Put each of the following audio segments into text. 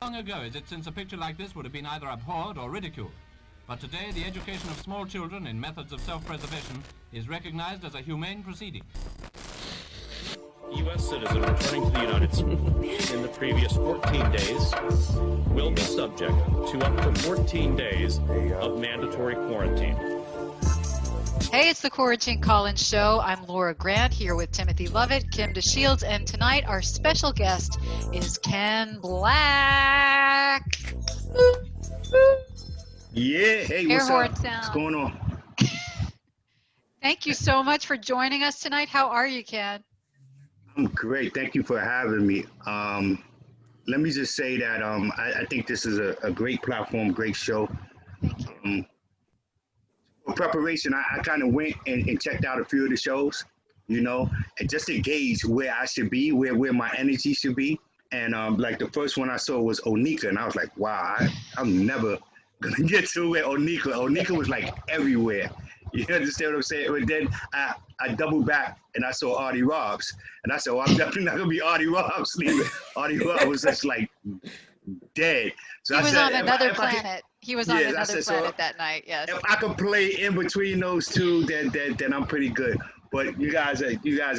Long ago is it since a picture like this would have been either abhorred or ridiculed. But today, the education of small children in methods of self-preservation is recognized as a humane proceeding. U.S. citizen returning to the United States in the previous 14 days will be subject to up to 14 days of mandatory quarantine. Hey, it's the Quarantine Call-In Show. I'm Laura Grant here with Timothy Lovett, Kim DeShields, and tonight our special guest is Kenn Black. Yeah, hey, Air what's horn up? sound. What's going on? Thank you so much for joining us tonight. How are you, Kenn? I'm great. Thank you for having me. Let me just say that I think this is a great platform, great show. Thank you. For preparation, I kind of went and checked out a few of the shows, you know, and just to gauge where I should be, where my energy should be. And like the first one I saw was Onika, and I was like, wow, I'm never gonna get to where Onika was like everywhere. You understand what I'm saying? But then I doubled back and I saw Artie Robs, and I said, well, I'm definitely not gonna be Artie Robs leaving. Artie Robs was just like dead. So He I was said, on another planet. He was on another planet that night, yes. If I could play in between those two, then I'm pretty good. But you guys are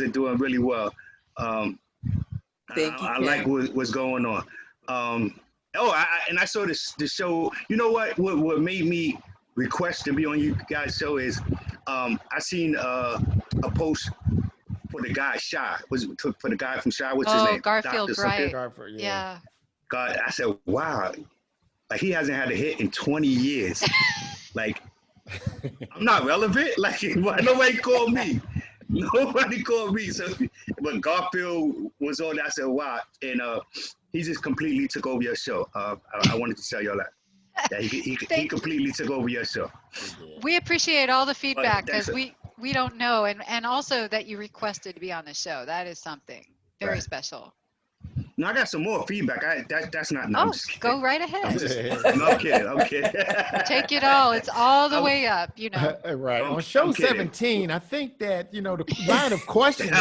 doing really well. Thank you, I Kenn. like what's going on. I saw the show. You know what made me request to be on you guys' show is I seen a post for the guy Shy. For the guy from Shy? What's his name? Garfield Dr. Bright. Garfield, Yeah. God, I said, wow, like he hasn't had a hit in 20 years. Like, I'm not relevant. Like, nobody called me. Nobody called me. So, but Garfield was on. I said, wow, and he just completely took over your show. I wanted to tell y'all that. Yeah, he completely took over your show. We appreciate all the feedback thanks, because we don't know, and also that you requested to be on the show. That is something very Right. special. No, I got some more feedback. That's not. No, I'm just kidding. Go right ahead. I'm kidding. Take it all. It's all the way up, you know. Right. I'm On show kidding. 17, I think that, the line of questioning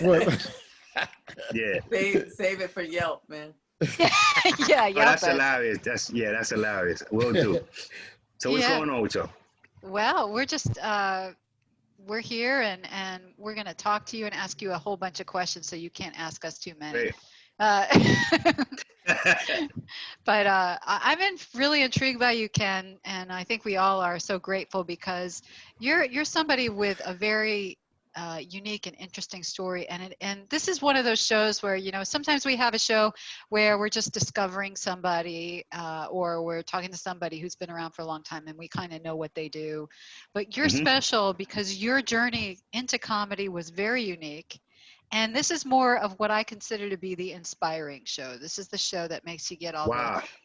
was, Yeah. Save it for Yelp, man. Yeah, Oh, that's hilarious. That's hilarious. Will do. So what's going on with y'all? Well, we're just we're here and we're going to talk to you and ask you a whole bunch of questions, so you can't ask us too many. Great. But I've been really intrigued by you, Kenn, and I think we all are so grateful because you're somebody with a very unique and interesting story, and this is one of those shows where sometimes we have a show where we're just discovering somebody or we're talking to somebody who's been around for a long time and we kind of know what they do, but you're special because your journey into comedy was very unique. And this is more of what I consider to be the inspiring show. This is the show that makes you get all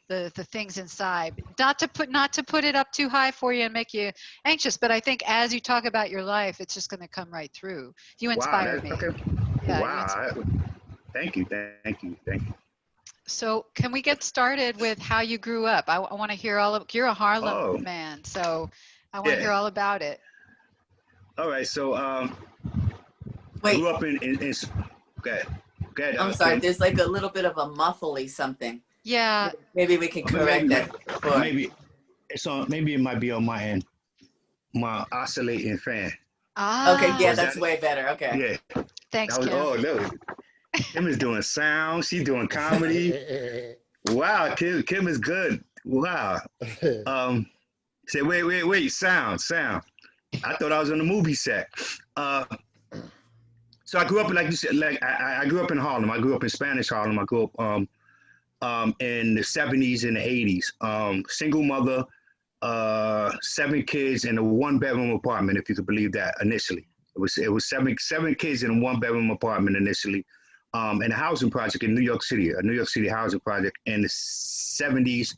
the things inside. Not to put it up too high for you and make you anxious, but I think as you talk about your life, it's just going to come right through. You inspire me. Okay. Yeah, Wow. Thank you. So can we get started with how you grew up? I want to hear you're a Harlem man, so I want to hear all about it. All right. So Wait. grew up in go ahead, I'm sorry. There's like a little bit of a muffly something. Yeah. Maybe we can correct that. Maybe maybe it might be on my end. My oscillating fan. Okay. Yeah, that's way better. Okay. Yeah. Thanks, Kim. Oh, no. Kim is doing sound. She's doing comedy. Wow, Kim is good. Wow. Say, wait, sound. I thought I was on a movie set. So I grew up, like you said, I grew up in Harlem. I grew up in Spanish Harlem. I grew up in the 70s and the 80s. Single mother, 7 kids in a 1-bedroom apartment, if you could believe that. Initially, it was seven kids in a 1-bedroom apartment initially, in a housing project in New York City, a New York City housing project in the 70s,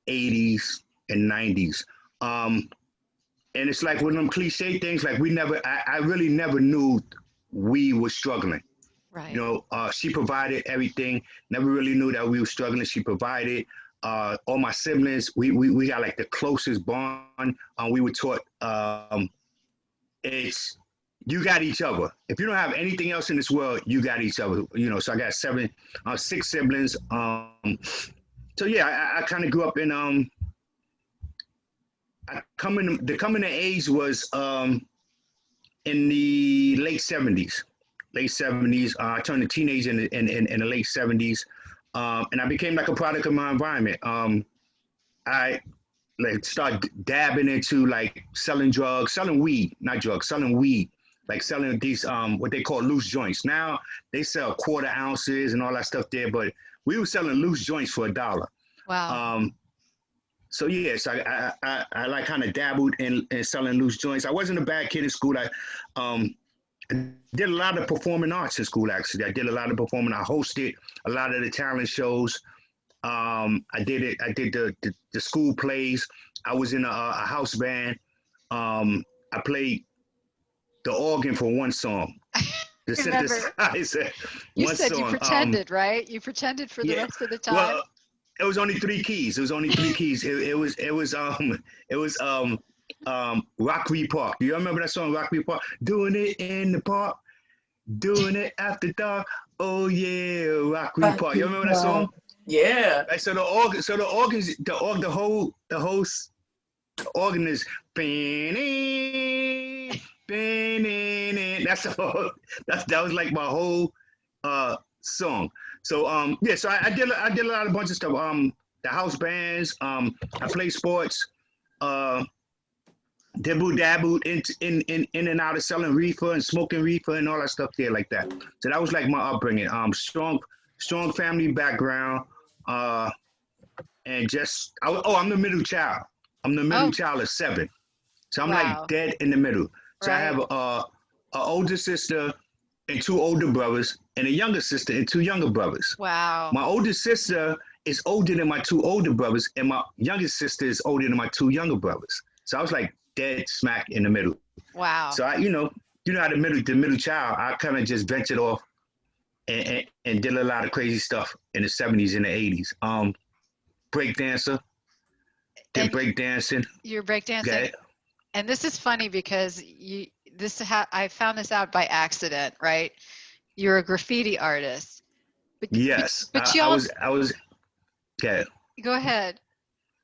80s, and 90s. And it's like one of them cliche things. Like I really never knew we were struggling. Right. She provided everything. Never really knew that we were struggling. She provided. All my siblings, we got like the closest bond. We were taught it's you got each other. If you don't have anything else in this world, you got each other. So I got 6 siblings. so yeah, I kind of grew up in the coming of age was in the late 70s. Late 70s. I turned a teenager in the late 70s. And I became like a product of my environment. I like start dabbing into like selling drugs, selling weed, not drugs, selling weed, like selling these what they call loose joints. Now they sell quarter ounces and all that stuff there, but we were selling loose joints for $1. Wow. So yes, I like kind of dabbled in selling loose joints. I wasn't a bad kid in school. I did a lot of performing arts in school. Actually, I did a lot of performing. I hosted a lot of the talent shows. I did it. I did the school plays. I was in a house band. I played the organ for one song. The synthesizer. You one said song. you pretended, right? You pretended for the rest of the time. Well, it was only 3 keys. It was only 3 keys. It was Rockery Park. Do you remember that song, Rockery Park? Doing it in the park, doing it after dark. Oh yeah, Rockery Park. You remember that song? Yeah. Right, so the whole organ is that was like my whole song. So yeah, so I did a lot of bunch of stuff. The house bands. I played sports. Dabbled in and out of selling reefer and smoking reefer and all that stuff there like that. So that was like my upbringing. Strong family background. And just I'm the middle child. I'm the middle child of 7. So I'm like dead in the middle. So I have an older sister and 2 older brothers, and a younger sister and 2 younger brothers. Wow. My older sister is older than my 2 older brothers, and my youngest sister is older than my 2 younger brothers. So I was like dead smack in the middle. Wow. So I, you know how the middle child, I kind of just ventured off and did a lot of crazy stuff in the 70s and the 80s. Break dancer, did break dancing. You're break dancing. Okay. And this is funny because I found this out by accident, right? You're a graffiti artist. Yes. But I was. Okay. Go ahead.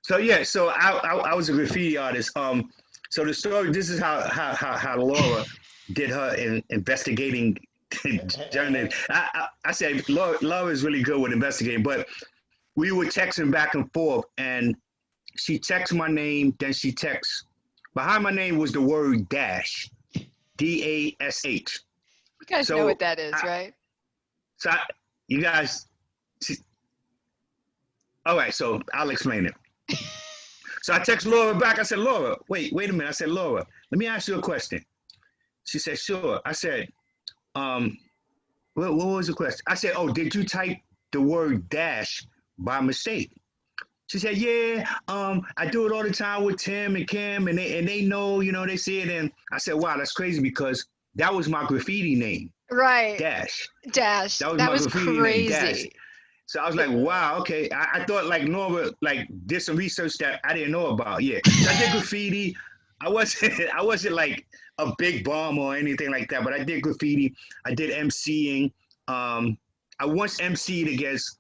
So yeah, so I was a graffiti artist. So the story. This is how Laura did her investigating journey. I said Laura is really good with investigating, but we were texting back and forth, and she texts my name, then she texts. Behind my name was the word dash, DASH. You guys know what that is, right? So you guys. All right, so I'll explain it. So I text Laura back. I said, Laura, wait a minute. I said, Laura, let me ask you a question. She said, sure. I said, what was the question? I said, oh, did you type the word dash by mistake? She said, yeah, I do it all the time with Tim and Kim, and they know, they see it. And I said, wow, that's crazy because that was my graffiti name. Right. Dash. That was crazy. Dash. So I was like, wow, okay. I thought like Nora did some research that I didn't know about. Yeah. So I did graffiti. I wasn't like a big bomb or anything like that, but I did graffiti. I did MCing. I once MC'd against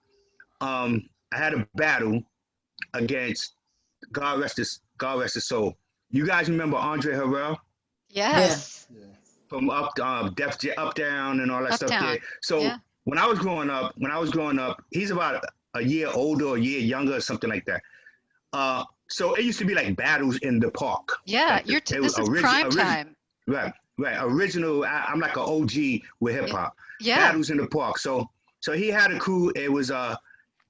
I had a battle against God rest his soul. You guys remember Andre Harrell? Yes. Yeah. From Def Jam, Up Down and all that stuff there. So yeah. when I was growing up, he's about a year older or a year younger or something like that. So it used to be like battles in the park. Yeah, like this is prime time. Right. Original. I'm like an OG with hip hop. Yeah. Battles in the park. So he had a crew. It was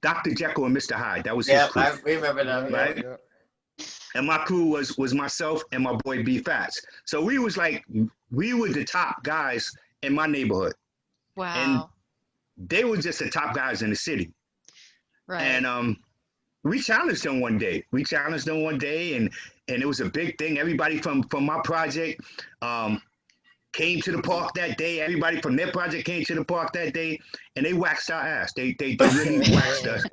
Dr. Jekyll and Mr. Hyde. That was his crew. I remember that. Right. Yeah. And my crew was myself and my boy B Fats. So we were the top guys in my neighborhood. Wow. And they were just the top guys in the city. Right. And we challenged them one day. And it was a big thing. Everybody from my project came to the park that day. Everybody from their project came to the park that day, and they waxed our ass. They really waxed us.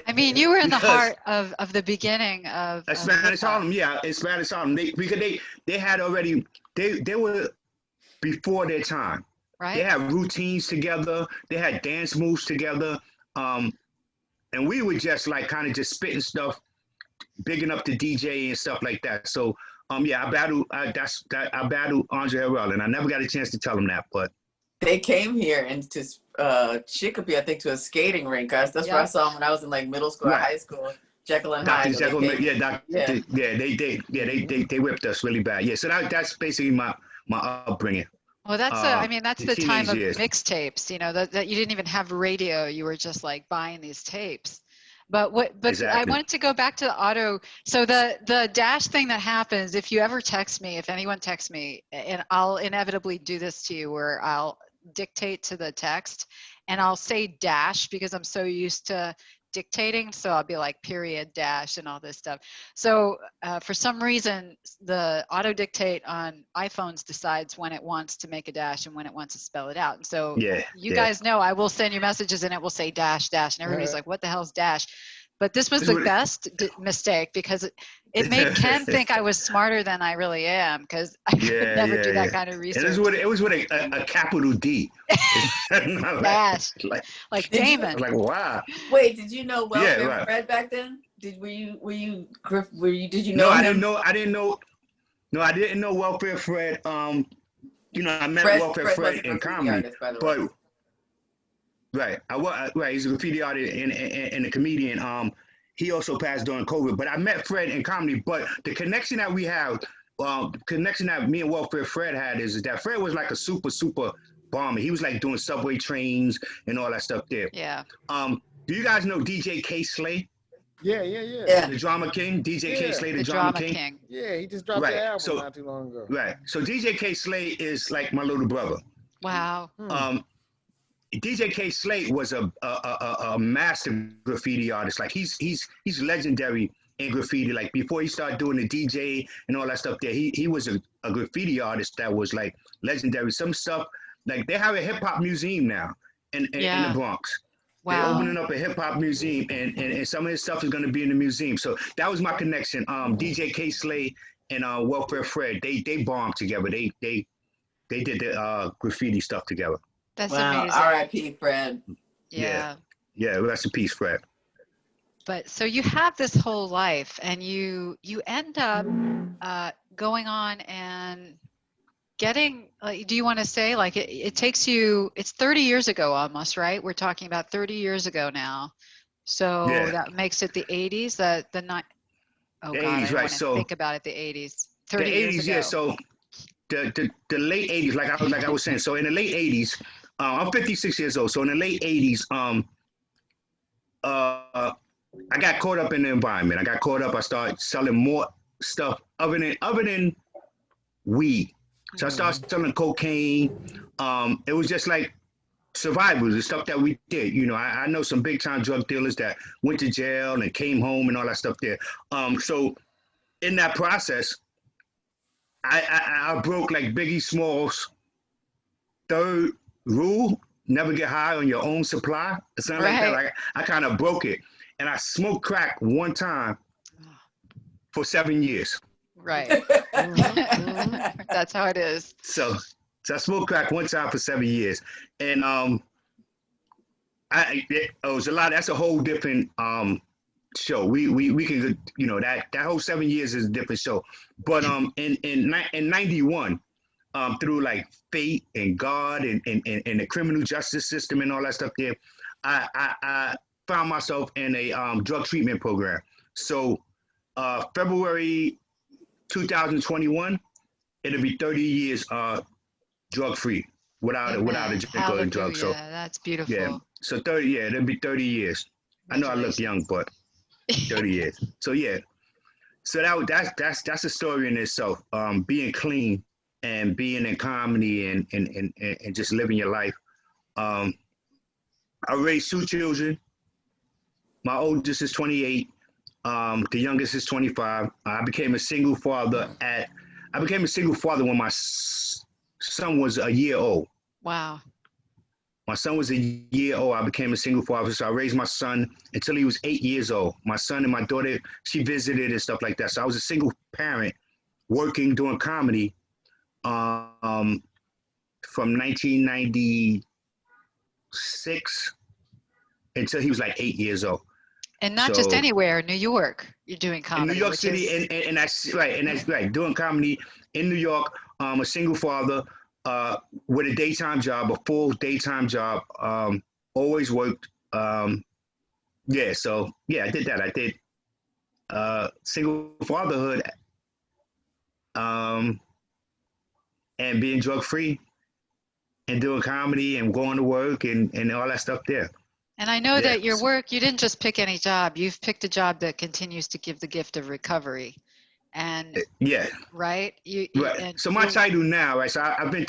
I mean, you were in the heart of the beginning of Spanish Harlem. Yeah, in Spanish Harlem. Because they had already, they were before their time. Right. They had routines together. They had dance moves together. and we were just like kind of just spitting stuff, bigging up the DJ and stuff like that. So yeah, I battled Andre Harrell, and I never got a chance to tell him that, but they came here and to Chicopee, I think, to a skating rink. That's where I saw him when I was in like middle school or high school. Jekyll and Hyde. Jekyll, they whipped us really bad. Yeah, so that's basically my upbringing. Well, that's I mean, that's the time of mixtapes. You know, that you didn't even have radio. You were just like buying these tapes. But exactly. I wanted to go back to the auto. So the dash thing that happens, if you ever text me, if anyone texts me, and I'll inevitably do this to you, where I'll dictate to the text and I'll say dash because I'm so used to dictating. So I'll be like period, dash, and all this stuff. So for some reason, the auto dictate on iPhones decides when it wants to make a dash and when it wants to spell it out. And so you guys know, I will send you messages and it will say dash, dash, and everybody's like, what the hell's dash? But this was the best mistake because it made Ken think I was smarter than I really am, because I could never do that kind of research. And it was with a capital D. Dash. Like Damon. Like, wow. Wait, did you know Welfare Fred back then? Did you know him? No, I didn't know Welfare Fred. You know, I met Welfare Fred in comedy, but he's a graffiti artist and a comedian. He also passed during COVID, but I met Fred in comedy. But the connection that we have, connection that me and Welfare Fred had is that Fred was like a super bomber. He was like doing subway trains and all that stuff there. Yeah. Do you guys know DJ K Slay? Yeah. The Drama King, DJ K Slay, the Drama King. Yeah, he just dropped the album not too long ago. Right. So DJ K Slay is like my little brother. Wow. DJ K Slate was a massive graffiti artist. Like he's legendary in graffiti. Like before he started doing the DJ and all that stuff there, he was a graffiti artist that was like legendary. Some stuff, like they have a hip hop museum now in the Bronx. Wow. They're opening up a hip hop museum, and some of his stuff is going to be in the museum. So that was my connection. DJ K Slate and Welfare Fred, they bombed together. They did the graffiti stuff together. That's amazing. R.I.P. Fred. Yeah. Rest in peace, Fred. But so you have this whole life, and you end up going on and getting. Do you want to say it takes you? It's 30 years ago almost, right? We're talking about 30 years ago now. So that makes it the 80s. The 80s, I right? So think about it. The 80s. 30 years ago. Yeah. So the late 80s, like I was saying. So in the late 80s. I'm 56 years old, so in the late 80s, I got caught up in the environment. I started selling more stuff other than weed. So I started selling cocaine. It was just like survival, the stuff that we did. You know, I know some big time drug dealers that went to jail and came home and all that stuff there. So in that process, I broke like Biggie Smalls' third rule: never get high on your own supply. It's something like that. Like I kind of broke it, and I smoked crack one time for 7 years. Right. That's how it is. So I smoked crack one time for 7 years, and it was a lot. That's a whole different show. We can, you know, that whole 7 years is a different show. But in 91. Through like fate and God and the criminal justice system and all that stuff there, I found myself in a drug treatment program. So February 2021, it'll be 30 years drug free without a drink or a drug. So that's beautiful. Yeah. So it'll be 30 years. I know I look young, but 30 years. So yeah. So that's a story in itself. Being clean and being in comedy and just living your life. I raised 2 children. My oldest is 28. The youngest is 25. I became a single father when my son was a year old. Wow. My son was a year old. I became a single father. So I raised my son until he was 8 years old. My son and my daughter, she visited and stuff like that. So I was a single parent working, doing comedy from 1996 until he was like 8 years old. And not just So anywhere, New York, you're doing comedy. in New York which City, is, and that's right, doing comedy in New York. A single father with a daytime job, a full daytime job. Always worked. Yeah, so yeah, I did that. I did single fatherhood, um, and being drug free, and doing comedy and going to work and all that stuff there. and I know Yeah. that your work, you didn't just pick any job. You've picked a job that continues to give the gift of recovery. And Yeah. right, Right. and So my title now, right? So I've been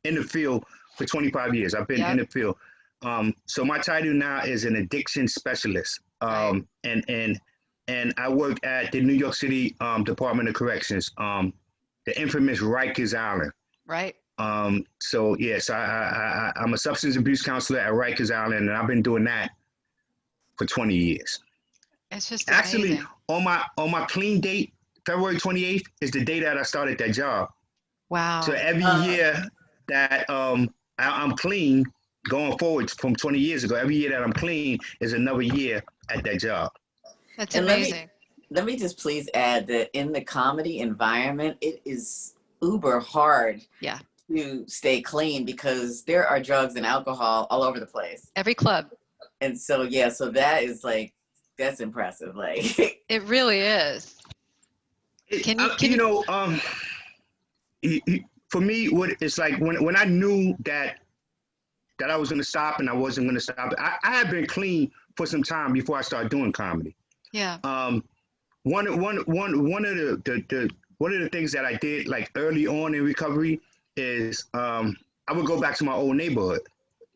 in the field for 25 years. I've been in the field. So my title now is an addiction specialist. Right. And I work at the New York City Department of Corrections, the infamous Rikers Island. Right. So yes, I'm a substance abuse counselor at Rikers Island, and I've been doing that for 20 years. It's just Actually, amazing. on my clean date, February 28th is the day that I started that job. Wow. So every year that I'm clean, going forward from 20 years ago, every year that I'm clean is another year at that job. That's And amazing. let me just please add that in the comedy environment, it is uber hard to stay clean because there are drugs and alcohol all over the place. Every club. And so, yeah, so that is like, that's impressive. Like, it really is. For me, what it's like when I knew that I was going to stop and I wasn't going to stop. I had been clean for some time before I started doing comedy. Yeah. One of the things that I did like early on in recovery is I would go back to my old neighborhood,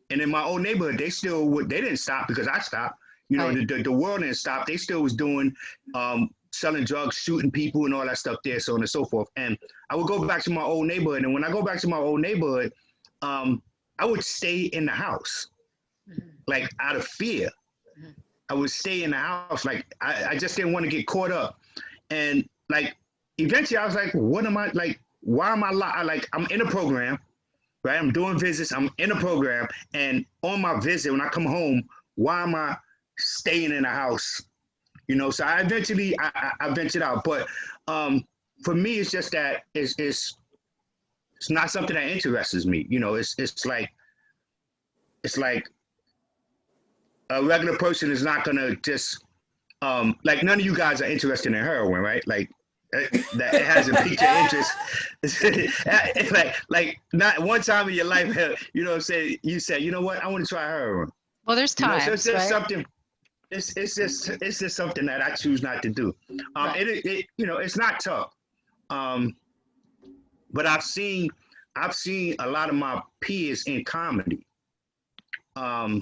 and in my old neighborhood they didn't stop because I stopped. You know, the world didn't stop. They still was doing selling drugs, shooting people, and all that stuff there, so on and so forth. And I would go back to my old neighborhood, and when I go back to my old neighborhood, I would stay in the house, like out of fear. I would stay in the house, like I just didn't want to get caught up. And like eventually, I was like, what am I like? Why am I like? I'm in a program, right? I'm doing visits. I'm in a program, and on my visit, when I come home, why am I staying in the house? You know, so I eventually I ventured out, but for me, it's just that it's not something that interests me. You know, it's like a regular person is not gonna just like none of you guys are interested in heroin, right? Like that it hasn't piqued your interest. like not one time in your life, you know, you said, you know what, I want to try heroin. Well, there's times, so it's just right? something. It's just something that I choose not to do. It you know, it's not tough. But I've seen a lot of my peers in comedy. Fall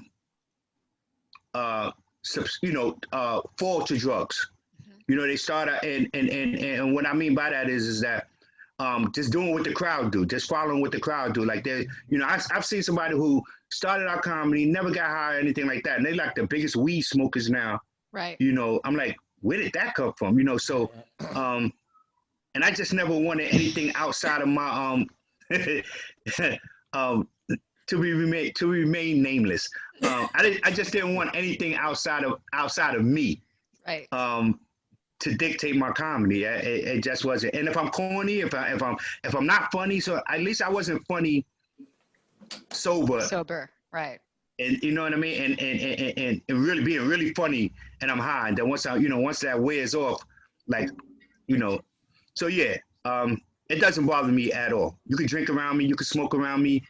to drugs. You know, they start out and what I mean by that is that just doing what the crowd do, just following what the crowd do. Like they, you know, I've seen somebody who started out comedy, never got high or anything like that, and they like the biggest weed smokers now. Right. You know, I'm like, where did that come from? You know, so and I just never wanted anything outside of my to remain nameless. I just didn't want anything outside of me. Right. To dictate my comedy. It just wasn't. And if I'm corny, if I'm not funny, so at least I wasn't funny sober. Sober, right. And you know what I mean? And really being really funny and I'm high. And then once that wears off, like, you know, so yeah, it doesn't bother me at all. You can drink around me, you can smoke around me.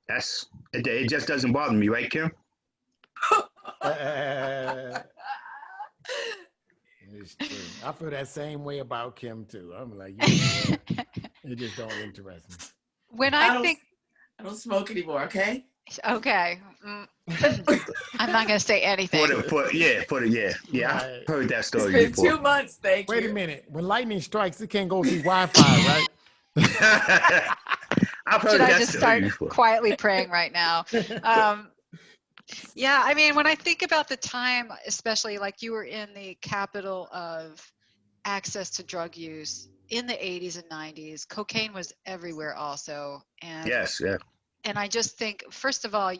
It just doesn't bother me, right, Kim? It's true. I feel that same way about Kim too. I'm like, you know, it just don't interest me. When I don't smoke anymore. Okay. Okay. I'm not gonna say anything. Yeah. I've heard that story It's been before. 2 months. Thank you. Wait a minute. When lightning strikes, it can't go through Wi-Fi, right? I've heard Should that I just story start before. quietly praying right now? Yeah, I mean, when I think about the time, especially like you were in the capital of access to drug use in the 80s and 90s, cocaine was everywhere also. And Yes, yeah. And I just think, first of all,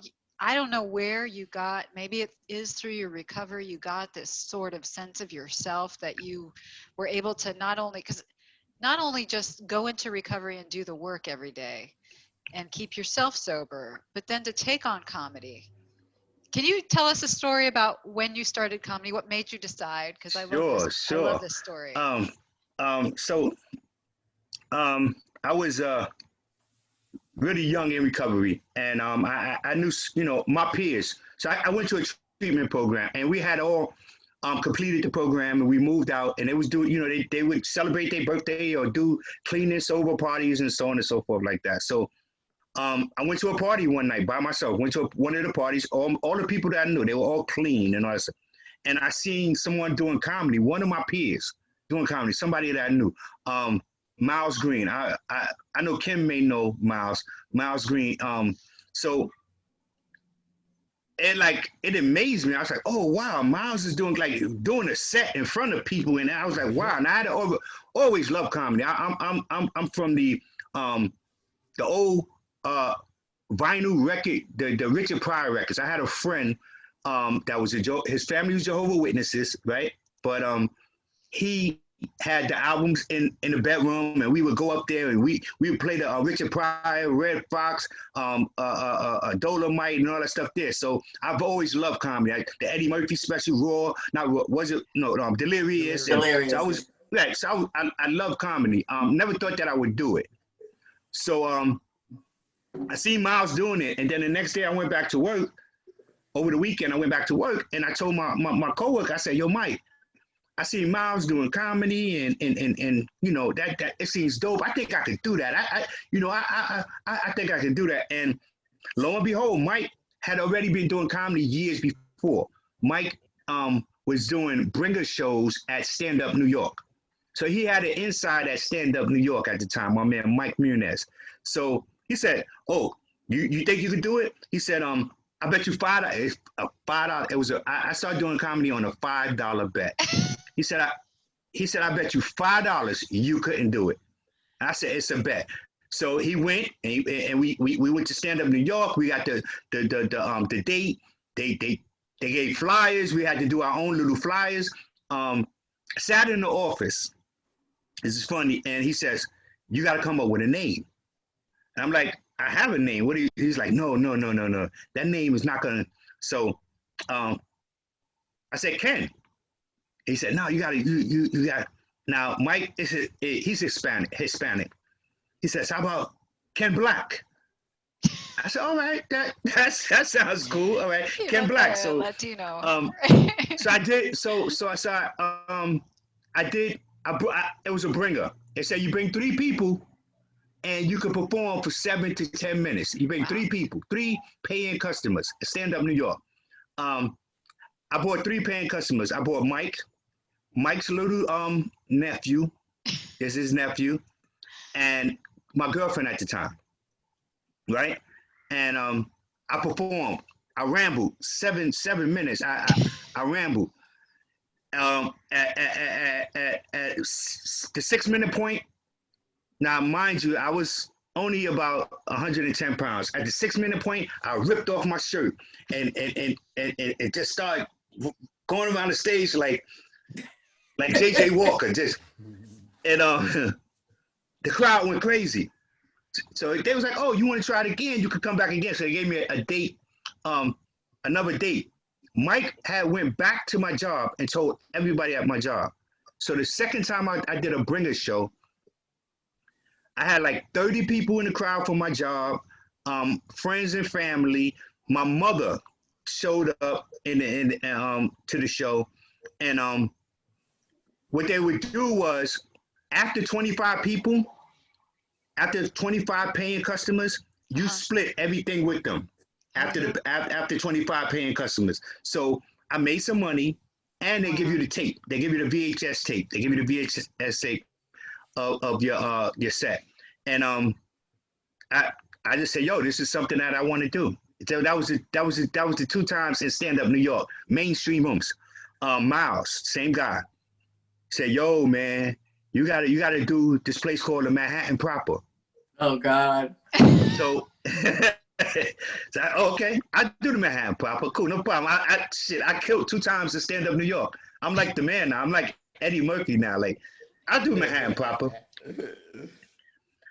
I don't know where you got, maybe it is through your recovery, you got this sort of sense of yourself that you were able to not only just go into recovery and do the work every day and keep yourself sober, but then to take on comedy. Can you tell us a story about when you started comedy? What made you decide? Because I love this. Sure. I love this story. So I was really young in recovery, and I knew, my peers. So I went to a treatment program, and we had all completed the program, and we moved out, and they was doing, they would celebrate their birthday or do clean and sober parties and so on and so forth like that. So I went to a party one night by myself. Went to one of the parties. All the people that I knew, they were all clean and all that stuff. And I seen someone doing comedy. One of my peers doing comedy. Somebody that I knew. Miles Green. I know Kenn may know Miles. Miles Green. So it amazed me. I was like, oh wow, Miles is doing a set in front of people, and I was like, wow. And I had always loved comedy. I'm from the old vinyl record, the Richard Pryor records. I had a friend that was his family was Jehovah's Witnesses, right? But he had the albums in the bedroom, and we would go up there and we would play the Richard Pryor, Red Fox, Dolomite, and all that stuff there. So I've always loved comedy. The Eddie Murphy special, Raw, Delirious. Delirious. So I love comedy. Never thought that I would do it. So I seen Miles doing it, and then the next day I went back to work. Over the weekend, I went back to work, and I told my coworker, I said, "Yo, Mike, I see Miles doing comedy, and that it seems dope. I think I could do that. I think I can do that." And lo and behold, Mike had already been doing comedy years before. Mike was doing bringer shows at Stand Up New York, so he had an inside at Stand Up New York at the time. My man Mike Munez. So he said, "Oh, you think you could do it?" He said, "I bet you $5. $5. I started doing comedy on a $5 bet." He said, "I bet you $5 you couldn't do it." I said, "It's a bet." So he went, and we went to Stand Up New York. We got the date. They gave flyers. We had to do our own little flyers. Sat in the office. This is funny, and he says, "You got to come up with a name." And I'm like, "I have a name." He's like, No. That name is not gonna. So I said, "Kenn." He said, "No, you got." Now Mike he's Hispanic. He says, "How about Kenn Black?" I said, "All right, that sounds cool. All right, Kenn Black." So Latino. so I did. So I saw. I did. It was a bringer. It said you bring 3 people, and you can perform for 7 to 10 minutes. You bring 3 people, 3 paying customers. Stand Up New York. I bought 3 paying customers. I bought Mike's little nephew, is his nephew, and my girlfriend at the time, right? And I performed. I rambled 7 minutes. I rambled. At the 6-minute point. Now, mind you, I was only about 110 pounds. At the 6-minute point, I ripped off my shirt and it just started going around the stage like JJ Walker, and the crowd went crazy. So they was like, "Oh, you want to try it again? You could come back again." So they gave me a date, another date. Mike had went back to my job and told everybody at my job. So the second time I did a bringer show, I had like 30 people in the crowd for my job, friends and family. My mother showed up to the show, and what they would do was after 25 people, after 25 paying customers, you split everything with them. After 25 paying customers, so I made some money, and they give you the tape. They give you the VHS tape. They give you the VHS tape of your set, and I just say, "Yo, this is something that I want to do." So that was the 2 times in Stand Up New York, mainstream rooms. Miles, same guy, said, "Yo, man, you gotta do this place called the Manhattan Proper." Oh God. So So okay, I do the Manhattan proper. Cool, no problem. I killed 2 times to stand up New York. I'm like the man now. I'm like Eddie Murphy now. Like I do Manhattan proper.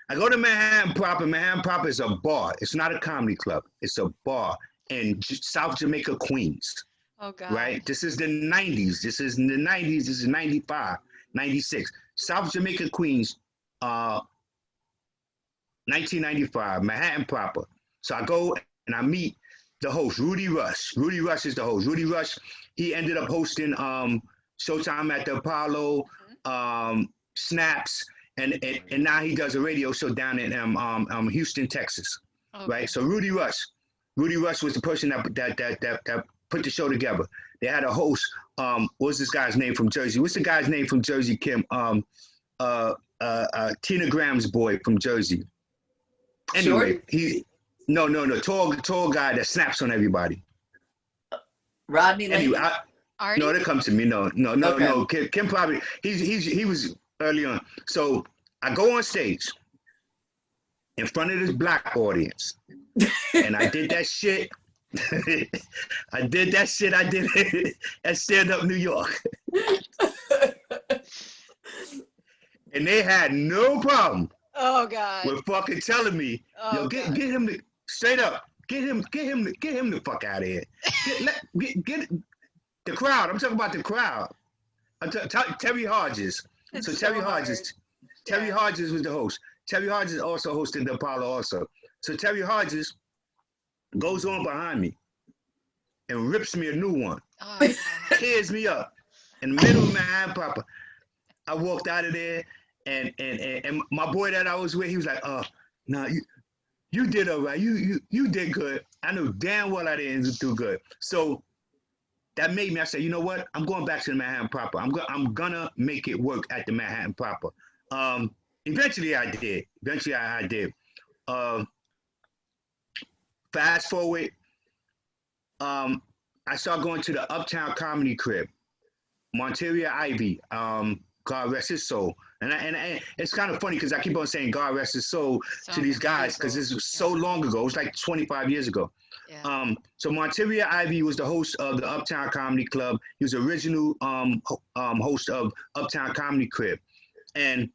I go to Manhattan proper. Manhattan proper is a bar. It's not a comedy club. It's a bar in South Jamaica, Queens. Oh God. Right? This is the 90s. This is in the 90s. This is 95, 96. South Jamaica, Queens, 1995, Manhattan proper. So I go and I meet the host, Rudy Rush. Rudy Rush is the host. Rudy Rush, he ended up hosting Showtime at the Apollo, Snaps, and now he does a radio show down in Houston, Texas. Okay. Right? So Rudy Rush was the person that put the show together. They had a host. What's this guy's name from Jersey? What's the guy's name from Jersey, Kim? Tina Graham's boy from Jersey. Anyway, no, tall guy that snaps on everybody. Rodney Lane. Anyway, no, that comes to me. No. Okay. Kim probably he was early on. So I go on stage in front of this black audience, and I did that shit. I did it at Stand Up New York. And they had no problem. Oh God. With fucking telling me, yo, get him the straight up, get him the fuck out of here. Get the crowd. I'm talking about the crowd. Terry Hodges. Terry Hodges was the host. Terry Hodges also hosted the Apollo also. So Terry Hodges goes on behind me and rips me a new one. Oh, tears me up in the middle of Manhattan proper. I walked out of there, and my boy that I was with, he was like, "No, you did all right. You did good." I knew damn well I didn't do good. So that made me. I said, you know what? I'm going back to the Manhattan proper. I'm gonna make it work at the Manhattan proper. Eventually I did. Fast forward, I started going to the Uptown Comedy Crib, Monteria Ivy, God rest his soul. And it's kind of funny because I keep on saying God rest his soul to these guys because this was so long ago. It was like 25 years ago. Yeah. So Monteria Ivy was the host of the Uptown Comedy Club. He was the original host of Uptown Comedy Crib. And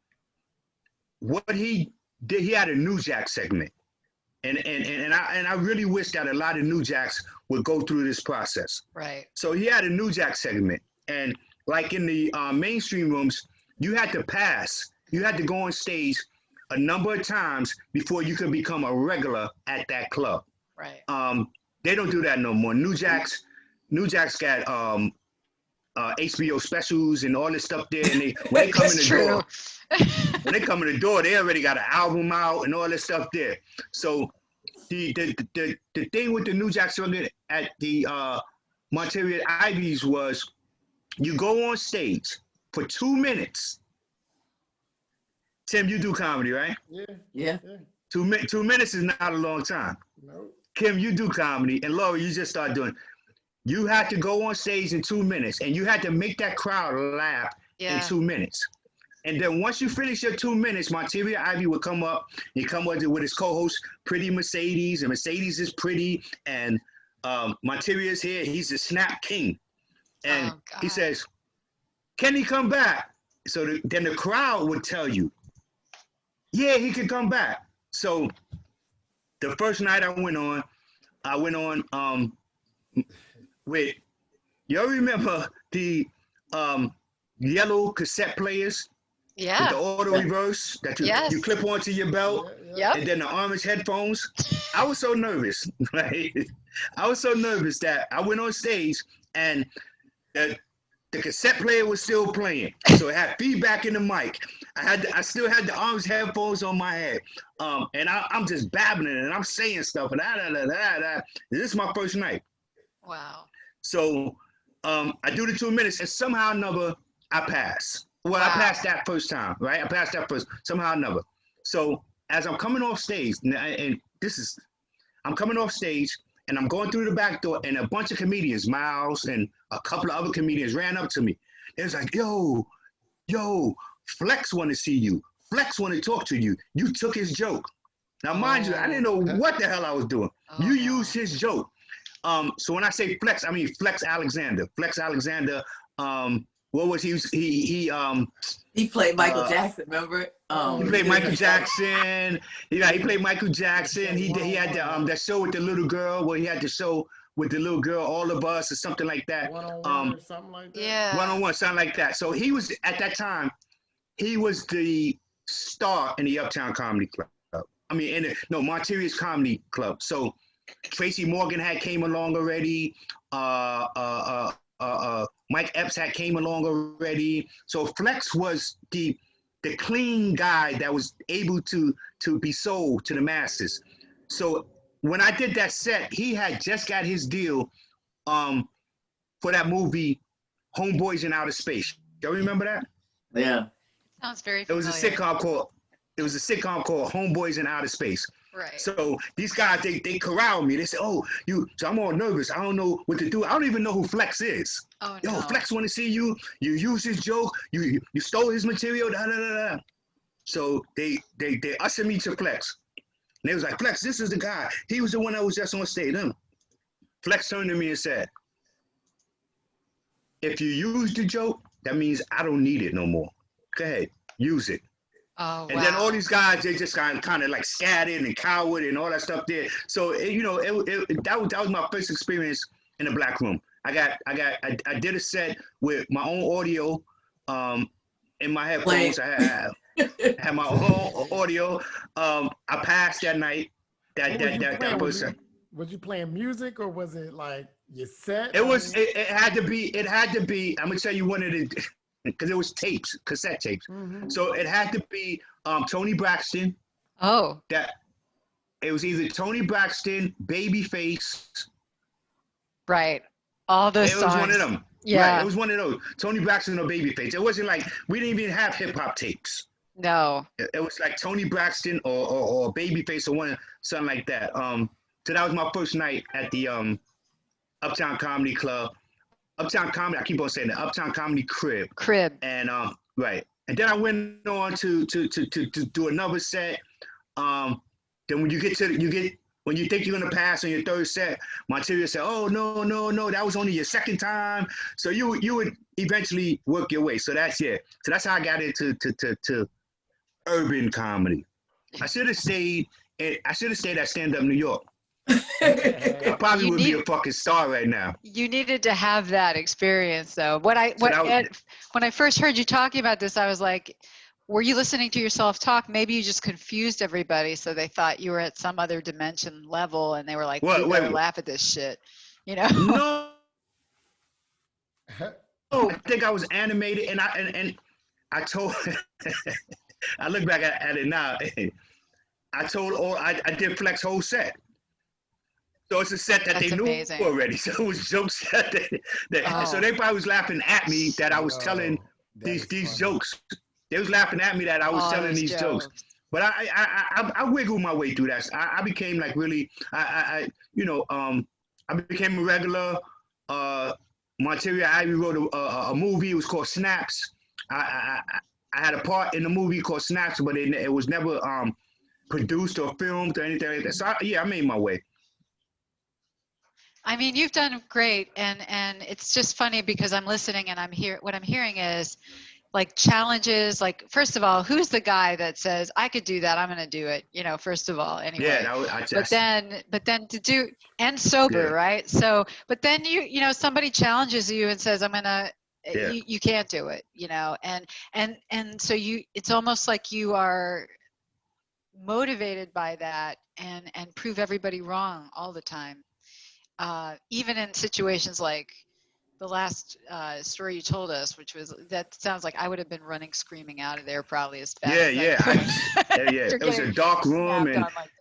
what he did, he had a New Jack segment. And I really wish that a lot of New Jacks would go through this process. Right. So he had a New Jack segment. And like in the mainstream rooms, you had to pass. You had to go on stage a number of times before you could become a regular at that club. Right. They don't do that no more. New Jacks got HBO specials and all this stuff there. And when they come in the door, they already got an album out and all this stuff there. So the thing with the New Jack circuit at the Monteria Ivies was you go on stage for 2 minutes. Tim, you do comedy, right? Yeah. 2 minutes is not a long time. No. Kim, you do comedy, and Laura, you just start doing. You had to go on stage in 2 minutes, and you had to make that crowd laugh in 2 minutes. And then once you finish your 2 minutes, Monteria Ivy would come up. He come up with his co-host, Pretty Mercedes, and Mercedes is pretty, and Monteria's here. He's the snap king, and he says, "Can he come back?" So then the crowd would tell you, "Yeah, he can come back." So the first night I went on with, y'all remember the yellow cassette players? Yeah. With the auto reverse that you clip onto your belt, and then the orange headphones. I was so nervous, right? I was so nervous that I went on stage and the cassette player was still playing, so it had feedback in the mic. I still had the orange headphones on my head, and I'm just babbling and I'm saying stuff and This is my first night. Wow. So I do the 2 minutes, and somehow or another I pass. Well, I passed that first time, right? I passed that first, somehow or another. So as I'm coming off stage, I'm coming off stage, and I'm going through the back door, and a bunch of comedians, Miles and a couple of other comedians, ran up to me. It was like, yo, Flex want to see you. Flex want to talk to you. You took his joke. Now, mind you, I didn't know what the hell I was doing. Oh, You no. use his joke. So when I say Flex, I mean Flex Alexander. Flex Alexander. What was he? He played Michael Jackson. Remember? He played Michael Jackson. He played Michael Jackson. He had that show with the little girl where he had the show with the little girl, All of Us, or something like that. One-on-one or something like that. Yeah. One-on-one, something like that. So he was at that time. He was the star in the Uptown Comedy Club. I mean, Monteria's Comedy Club. So Tracy Morgan had came along already. Mike Epps had came along already. So Flex was the clean guy that was able to be sold to the masses. So when I did that set, he had just got his deal for that movie Homeboys in Outer Space. Y'all remember that? Yeah. Sounds very It familiar. was a sitcom called Homeboys in Outer Space. Right. So these guys, they corralled me. They said, "Oh, so I'm all nervous. I don't know what to do. I don't even know who Flex is. Oh, Yo, no. Flex want to see you. You use his joke. You stole his material. Da, da, da, da." So they ushered me to Flex. And they was like, "Flex, this is the guy. He was the one that was just on stage." Flex turned to me and said, "If you use the joke, that means I don't need it no more. Go ahead, use it." Oh, And then all these guys, they just kind of like scattered and cowered and all that stuff there. So that was my first experience in the black room. I did a set with my own audio in my headphones. I had my own audio. I passed that night. That person. Was you playing music or was it like your set? It had to be. I'm gonna tell you one of the. Because it was tapes, cassette tapes. Mm-hmm. So it had to be Tony Braxton. Oh. It was either Tony Braxton, Babyface. Right. All those songs. It was one of them. Yeah. Right, it was one of those. Tony Braxton or Babyface. It wasn't like, we didn't even have hip hop tapes. No. It was like Tony Braxton or Babyface or something like that. So that was my first night at the Uptown Comedy Club. Uptown Comedy, I keep on saying that, Uptown Comedy Crib. And right. And then I went on to do another set. Then when you when you think you're gonna pass on your third set, Monteria said, "Oh no, that was only your second time." So you would eventually work your way. So that's it. So that's how I got into to urban comedy. I should have stayed at Stand Up New York. I probably would be a fucking star right now. You needed to have that experience, though. When I first heard you talking about this, I was like, were you listening to yourself talk? Maybe you just confused everybody, so they thought you were at some other dimension level, and they were like, "We better laugh at this shit," you know? No. I think I was animated, and I told. I look back at it now. I did Flex whole set. So it's a set that they knew already. So it was jokes so they probably was laughing at me that I was telling these jokes. They was laughing at me that I was telling these jokes. But I wiggled my way through that. I became like really I became a regular. Monteria Ivy wrote a movie. It was called Snaps. I had a part in the movie called Snaps, but it was never produced or filmed or anything like that. So I made my way. I mean, you've done great, and it's just funny because I'm listening and what I'm hearing is like challenges. Like, first of all, who's the guy that says I could do that? I'm going to do it. First of all, anyway. Yeah, but then to do and sober, right? So, but then somebody challenges you and says I'm going to. Yeah. You can't do it, and so it's almost like you are motivated by that and prove everybody wrong all the time. Even in situations like the last story you told us, that sounds like I would have been running screaming out of there probably as fast as I could. It was a dark room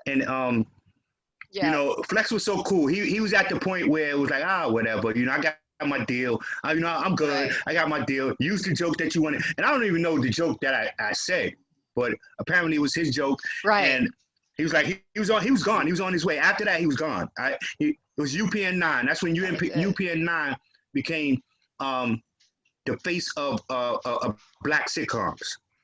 and Flex was so cool. He was at the point where it was like, whatever, I got my deal. I'm good. Right. I got my deal. Use the joke that you wanted. And I don't even know the joke that I said, but apparently it was his joke. Right. And he was like, he was gone. He was on his way. After that, he was gone. It was UPN 9. That's when UPN 9 became the face of black sitcoms.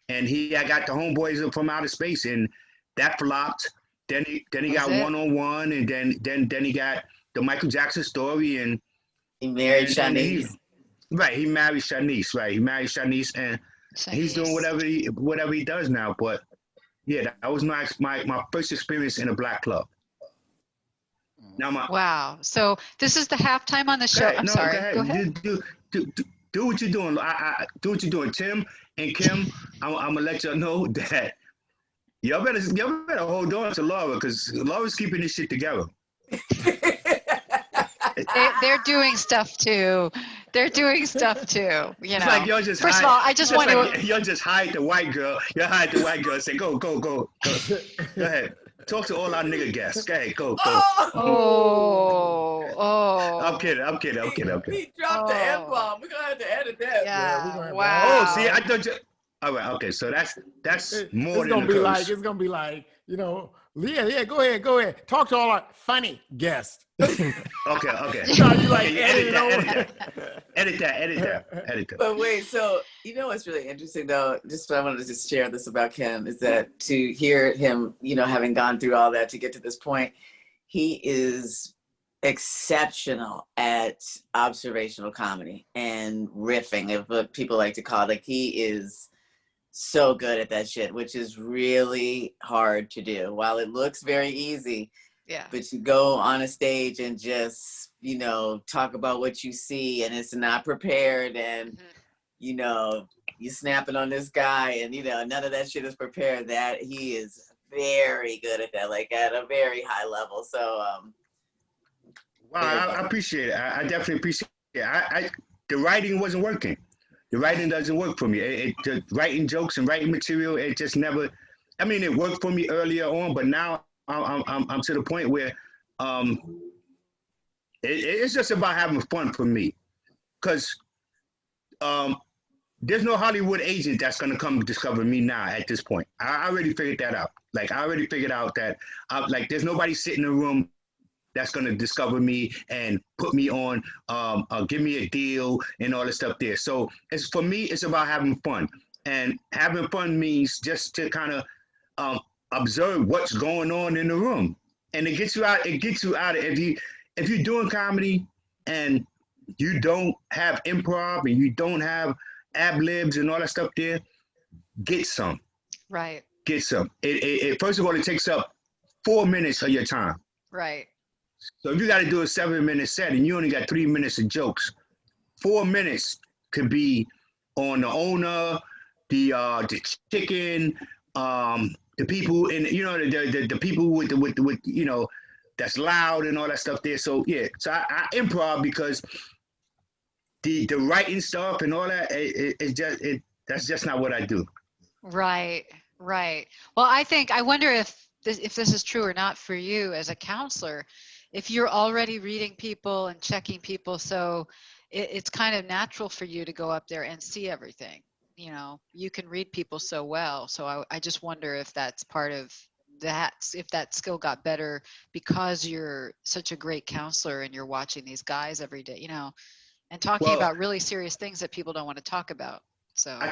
And I got the Homeboys from Outer Space, and that flopped. Then he got one-on-one, and then he got the Michael Jackson story, and he married Shanice. Right, he married Shanice. Right, he married Shanice, and he's doing whatever he does now. But yeah, that was my first experience in a black club. Now wow. So this is the halftime on the show. I'm sorry. Go ahead. Do what you're doing. Do what you're doing, Tim and Kim. I'm gonna let y'all know that y'all better hold on to Laura, because Laura's keeping this shit together. They're doing stuff too. They're doing stuff too. You It's know. like y'all just First of all, I just want to. Y'all just hide the white girl. You hide the white girl and say, go. Go ahead. Talk to all our nigga guests. Go ahead. Go. Oh. I'm kidding. He dropped the F-bomb. We're gonna have to edit that. Yeah. Wow. Oh, see, I thought you. All right. Okay. So that's more than a curse. It's gonna be like, you know, yeah. Go ahead. Talk to all our funny guests. Okay. You like edit that. But wait, so you know what's really interesting though, just I wanted to just share this about Ken, is that to hear him, you know, having gone through all that to get to this point, he is exceptional at observational comedy and riffing, if what people like to call it. Like, he is so good at that shit, which is really hard to do. While it looks very easy, but you go on a stage and just, you know, talk about what you see, and it's not prepared, and you know, you snapping on this guy, and you know, none of that shit is prepared. That he is very good at that, like at a very high level. So wow, I appreciate it. I definitely appreciate it. The writing wasn't working. The writing doesn't work for me. The writing jokes and writing material, it just never. I mean, it worked for me earlier on, but now I'm to the point where it's just about having fun for me, because there's no Hollywood agent that's gonna come discover me now at this point. I already figured that out. Like, I already figured out that like there's nobody sitting in a room that's gonna discover me and put me on, give me a deal and all this stuff there. So for me, it's about having fun, and having fun means just to kind of observe what's going on in the room, and it gets you out. If you're doing comedy and you don't have improv and you don't have ad libs and all that stuff there, get some. Right. Get some. It first of all, it takes up 4 minutes of your time. Right. So if you got to do a 7-minute set and you only got 3 minutes of jokes, 4 minutes could be on the owner, the chicken, the people in, you know, the people with you know, that's loud and all that stuff there. So yeah, so I improv because the writing stuff and all that, that's just not what I do. Right. Well, I wonder if this is true or not for you as a counselor, if you're already reading people and checking people, so it's kind of natural for you to go up there and see everything. You know, you can read people so well. So I just wonder if that's part of that, if that skill got better because you're such a great counselor and you're watching these guys every day, you know, and talking about really serious things that people don't want to talk about. So I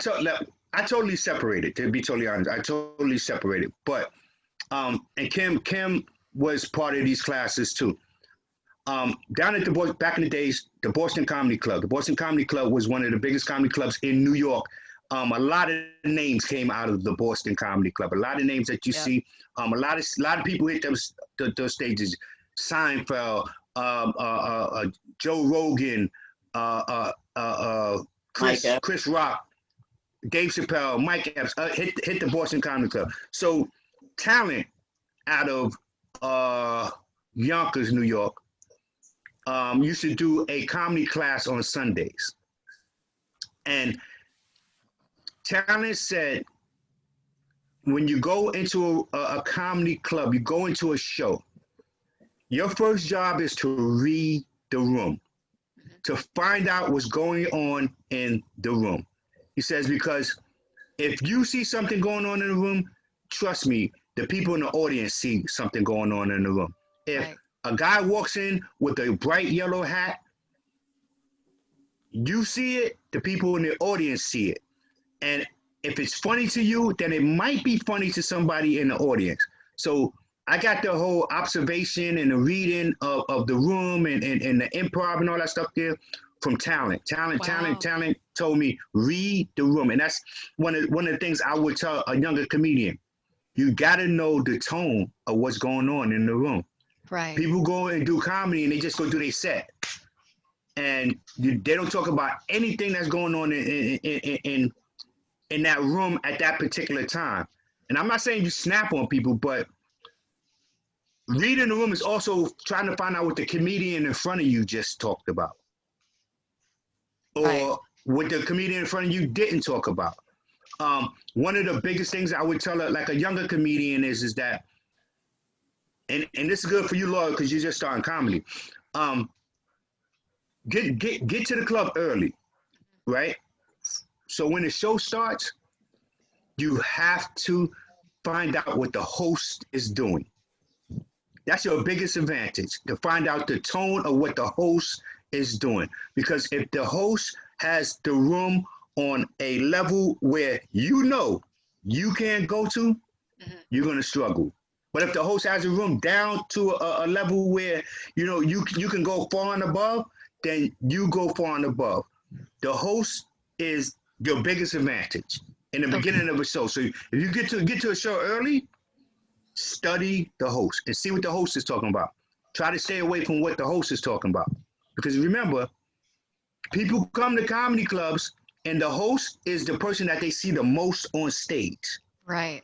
totally separated, to be totally honest. I totally separated. But and Kim was part of these classes too. Down at back in the days, the Boston Comedy Club. The Boston Comedy Club was one of the biggest comedy clubs in New York. A lot of names came out of the Boston Comedy Club. A lot of names that you see. A lot of people hit those stages. Seinfeld, Joe Rogan, Chris Rock, Dave Chappelle, Mike Epps hit the Boston Comedy Club. So talent out of Yonkers, New York, used to do a comedy class on Sundays. And talent said, when you go into a comedy club, you go into a show, your first job is to read the room, to find out what's going on in the room. He says, because if you see something going on in the room, trust me, the people in the audience see something going on in the room. If a guy walks in with a bright yellow hat, you see it, the people in the audience see it. And if it's funny to you, then it might be funny to somebody in the audience. So I got the whole observation and the reading of the room and the improv and all that stuff there from talent. Talent told me read the room, and that's one of the things I would tell a younger comedian. You got to know the tone of what's going on in the room. Right. People go and do comedy and they just go do their set, and they don't talk about anything that's going on in that room at that particular time. And I'm not saying you snap on people, but reading the room is also trying to find out what the comedian in front of you just talked about, or what the comedian in front of you didn't talk about. One of the biggest things I would tell like a younger comedian is that, and this is good for you, Laura, because you're just starting comedy. Get to the club early, right? So when the show starts, you have to find out what the host is doing. That's your biggest advantage, to find out the tone of what the host is doing. Because if the host has the room on a level where you can't go to, you're going to struggle. But if the host has a room down to a level where, you can go far and above, then you go far and above. The host is your biggest advantage in the beginning of a show. So if you get to a show early, study the host and see what the host is talking about. Try to stay away from what the host is talking about. Because remember, people come to comedy clubs and the host is the person that they see the most on stage. Right.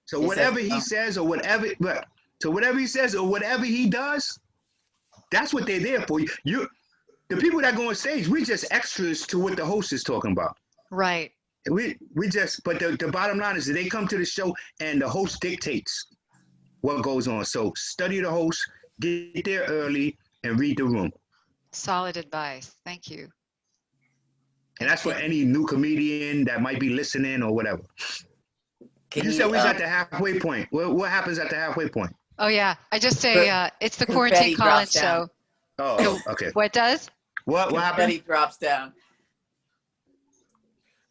So whatever he says or whatever he does, that's what they're there for. The people that go on stage, we just extras to what the host is talking about. Right. We just, but the bottom line is that they come to the show and the host dictates what goes on. So study the host, get there early, and read the room. Solid advice. Thank you. And that's for any new comedian that might be listening or whatever. You said we was at the halfway point. What happens at the halfway point? Oh yeah, I just say it's the Quarantine Collins show. Oh, okay. What does? What happened? Betty drops down.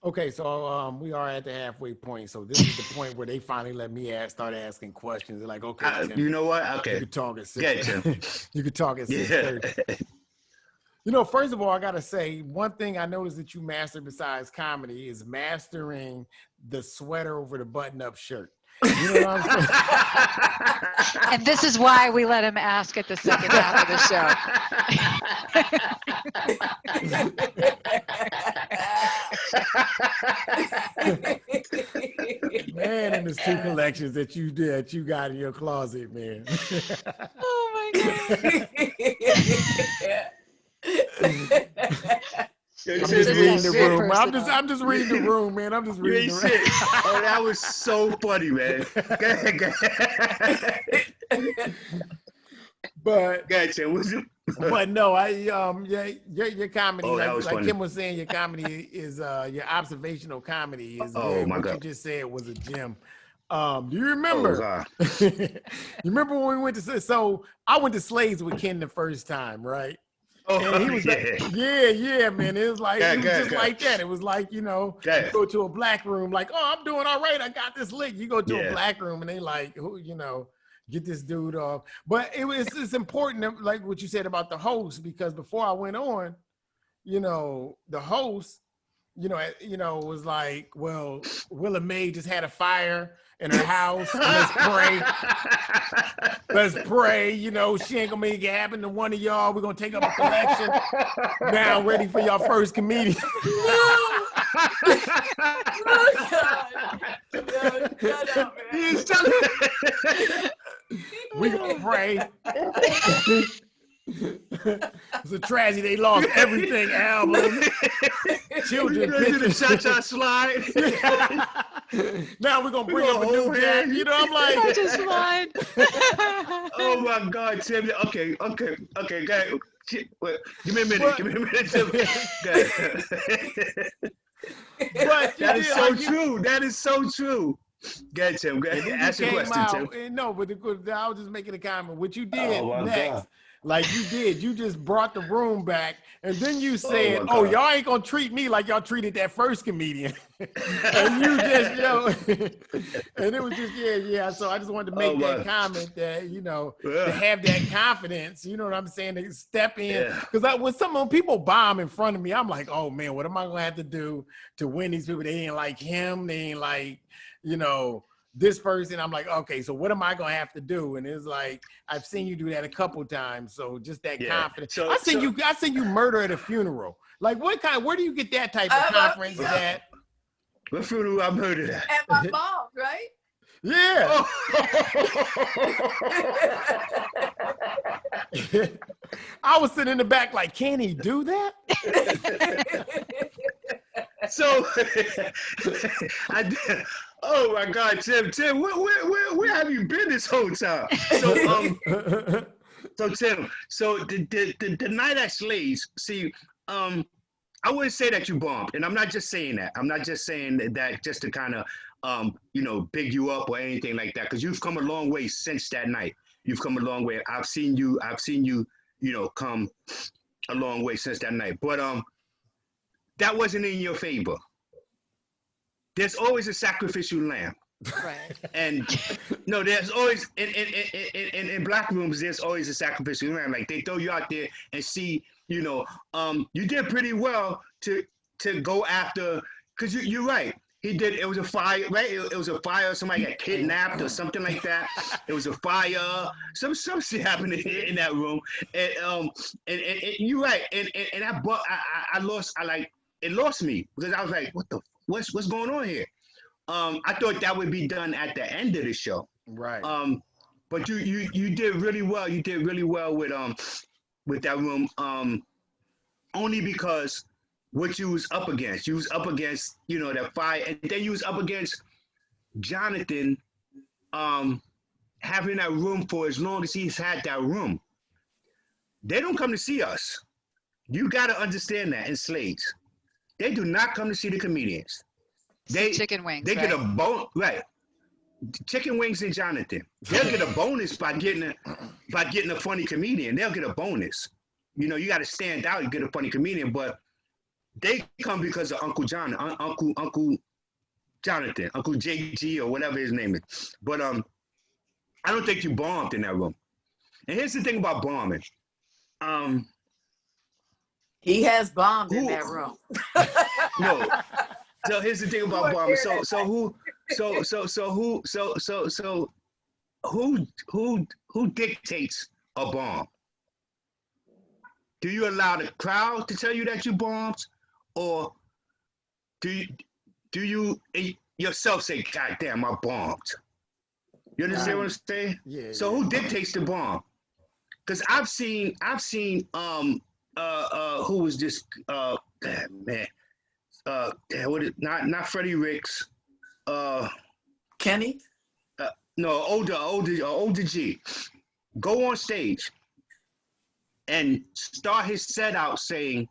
Okay, so we are at the halfway point. So this is the point where they finally let me start asking questions. They're like, okay, Tim, you know what? Okay. you can talk at 6. Yeah, You can talk at 6:30. First of all, I gotta say one thing I noticed that you mastered besides comedy is mastering the sweater over the button-up shirt. You know what I'm saying? And this is why we let him ask at the second half of the show. Man, and there's 2 collections that you got in your closet, man. Oh my God. I'm just reading the room. I'm just reading the room, man. I'm just reading the room. Oh, that was so funny, man. Go ahead. But but no, your comedy, like funny. Kim was saying, your comedy is your observational comedy is Oh, good. my What God. you just said was a gem. Do you remember? Oh, You remember when we went to? So I went to Slade's with Ken the first time, right? And he was like, yeah, man. It was like like that. It was like, you go to a black room, like, oh, I'm doing all right. I got this lick. You go to a black room and they like, get this dude off. But it's important, like what you said about the host, because before I went on, the host, was like, well, Willa Mae just had a fire in her house. Let's pray. Let's pray. She ain't gonna make it happen to one of y'all. We're gonna take up a collection. Now, ready for your first comedian. Oh, God. No, We gonna pray. It's a tragedy. They lost everything. Album, children pictures. Cha-cha slide. Now we're gonna bring up a new jack. I'm like, I just lied. Oh my God, Tim. Okay. Go ahead. Wait, give me a minute. Tim. Go ahead. but That is so true. That is so true. Go ahead, Tim. Go ahead. Ask your question, Tim. No, but I was just making a comment. What you did next Like you did. You just brought the room back. And then you said, oh y'all ain't going to treat me like y'all treated that first comedian. And you just, and it was just, yeah. So I just wanted to make that comment that, to have that confidence, you know what I'm saying, to step in. Because when some people bomb in front of me, I'm like, oh man, what am I going to have to do to win these people? They ain't like him. They ain't like, this person. I'm like, okay, so what am I gonna have to do? And it's like, I've seen you do that a couple times. So just that confidence. I seen you murder at a funeral. Like where do you get that type of confidence that? What funeral I murdered at? At my mom, right? Yeah. I was sitting in the back like, can he do that? So I did. Oh my God, Tim, where have you been this whole time? So Tim, so the night at Slade's, see, I wouldn't say that you bombed, and I'm not just saying that. I'm not just saying that just to kind of big you up or anything like that, because you've come a long way since that night. You've come a long way. I've seen you, come a long way since that night. But that wasn't in your favor. There's always a sacrificial lamb. Right. And no, there's always in black rooms, there's always a sacrificial lamb. Like they throw you out there and see, you did pretty well to go after, because you're right. He did. It was a fire, right? It was a fire. Somebody got kidnapped or something like that. It was a fire. Some shit happened in that room. And you're right. And I lost. It lost me, because I was like, what's going on here? I thought that would be done at the end of the show. Right. But you did really well. You did really well with that room. Only because what you was up against. You was up against, that fire, and then you was up against Jonathan having that room for as long as he's had that room. They don't come to see us. You got to understand that in Slade's. They do not come to see the comedians. Chicken wings. They get a bone, right? Chicken wings and Jonathan. They'll get a bonus by getting a funny comedian. They'll get a bonus. You got to stand out and get a funny comedian, but they come because of Uncle Jonathan, Uncle JG or whatever his name is. But I don't think you bombed in that room. And here's the thing about bombing. He has bombed in that room. No. So here's the thing about bombing. Who dictates a bomb? Do you allow the crowd to tell you that you bombed, or do you yourself say, "God damn, I bombed"? You understand what I'm saying? Yeah. So who dictates the bomb? Because I've seen who was this man? Not Freddie Ricks. Kenny? No, older G. Go on stage and start his set out saying,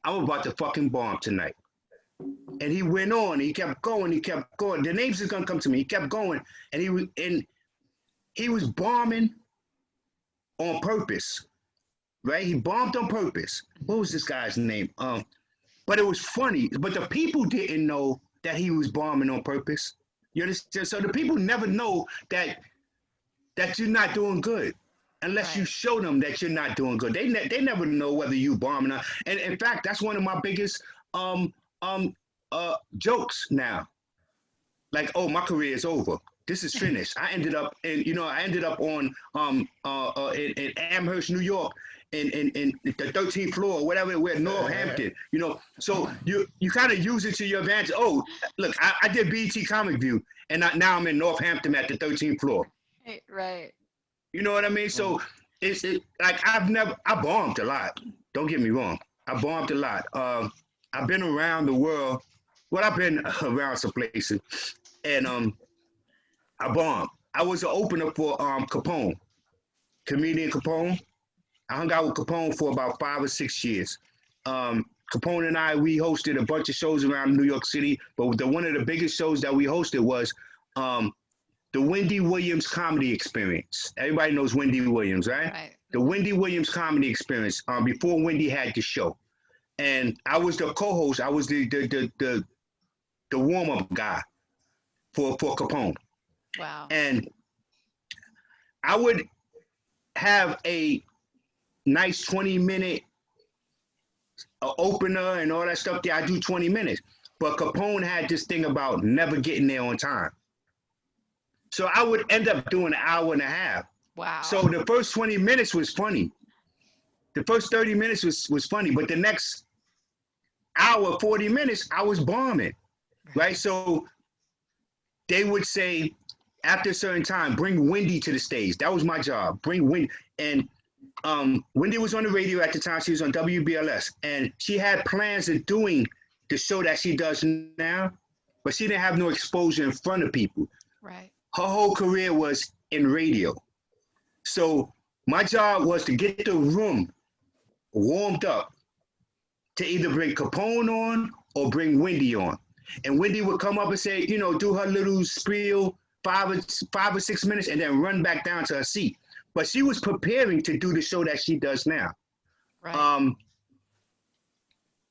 "I'm about to fucking bomb tonight." And he went on. He kept going. The names is gonna come to me. He kept going, and he was bombing on purpose, right? He bombed on purpose. What was this guy's name? But it was funny. But the people didn't know that he was bombing on purpose. You understand? So the people never know that you're not doing good unless you show them that you're not doing good. They never know whether you bombing or not. And in fact, that's one of my biggest jokes now. Like, oh, my career is over. This is finished. I ended up on in Amherst, New York, in the 13th floor, whatever, we're Northampton, So you kind of use it to your advantage. Oh, look, I did BET Comic View, and now I'm in Northampton at the 13th floor. Right. You know what I mean? So it's like I bombed a lot. Don't get me wrong. I bombed a lot. I've been around the world. Well, I've been around some places, and I bombed. I was an opener for Capone, comedian Capone. I hung out with Capone for about 5 or 6 years. Capone and I, we hosted a bunch of shows around New York City, but one of the biggest shows that we hosted was the Wendy Williams Comedy Experience. Everybody knows Wendy Williams, right? Right. the Wendy Williams Comedy Experience, before Wendy had the show, and I was the co-host. I was the warm-up guy for Capone. Wow. And I would have a nice 20-minute opener and all that stuff there. I do 20 minutes. But Capone had this thing about never getting there on time. So I would end up doing an hour and a half. Wow. So the first 20 minutes was funny. The first 30 minutes was funny. But the next hour, 40 minutes, I was bombing. Right? So they would say, after a certain time, bring Wendy to the stage. That was my job. Bring Wendy. And Wendy was on the radio at the time. She was on WBLS. And she had plans of doing the show that she does now, but she didn't have no exposure in front of people. Right. Her whole career was in radio. So my job was to get the room warmed up to either bring Capone on or bring Wendy on. And Wendy would come up and say, you know, do her little spiel, 5 or 6 minutes, and then run back down to her seat. But she was preparing to do the show that she does now. Right.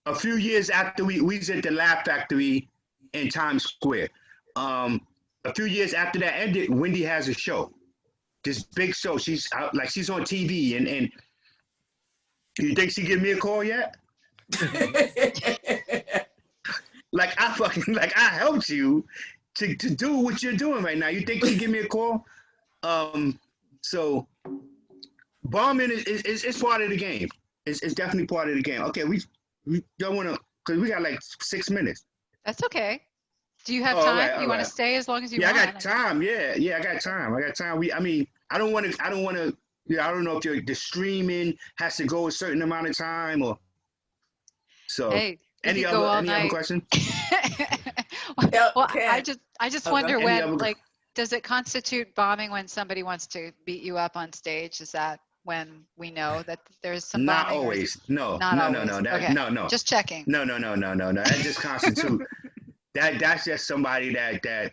A few years after we was at the Laugh Factory in Times Square. A few years after that ended, Wendy has a show, this big show. She's out, like she's on TV, and you think she give me a call yet? Like I helped you to do what you're doing right now. You think she give me a call? So bombing is part of the game. It's definitely part of the game. Okay, we don't want to, because we got like 6 minutes. That's okay. Do you have time? All you want to right. stay as long as you want? Yeah, I got time. Yeah, I got time. I don't want to. Yeah, I don't know if the streaming has to go a certain amount of time or. So. Hey, any other questions? Well, Ken. I just wonder Any when, other- like, does it constitute bombing when somebody wants to beat you up on stage? Is that when we know that there's some Not bombing? always. No. Not No. always. Okay. No. Just checking. No. That just constitute. That's just somebody that's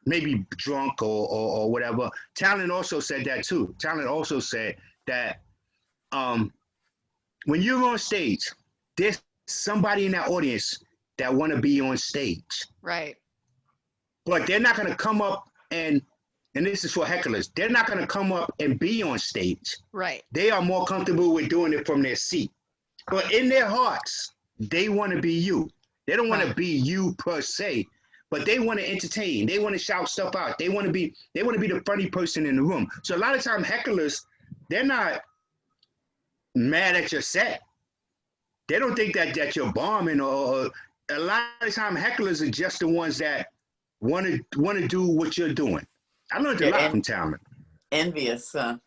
maybe drunk or whatever. Talent also said that too. Talent also said that when you're on stage, there's somebody in that audience that want to be on stage. Right. But they're not going to come up and this is for hecklers, they're not going to come up and be on stage. Right. They are more comfortable with doing it from their seat. But in their hearts, they want to be you. They don't want to be you per se, but they want to entertain. They want to shout stuff out. They want to be the funny person in the room. So a lot of times hecklers, they're not mad at your set. They don't think that you're bombing, or a lot of time hecklers are just the ones that want to do what you're doing. I learned a lot from Talent. Envious, huh?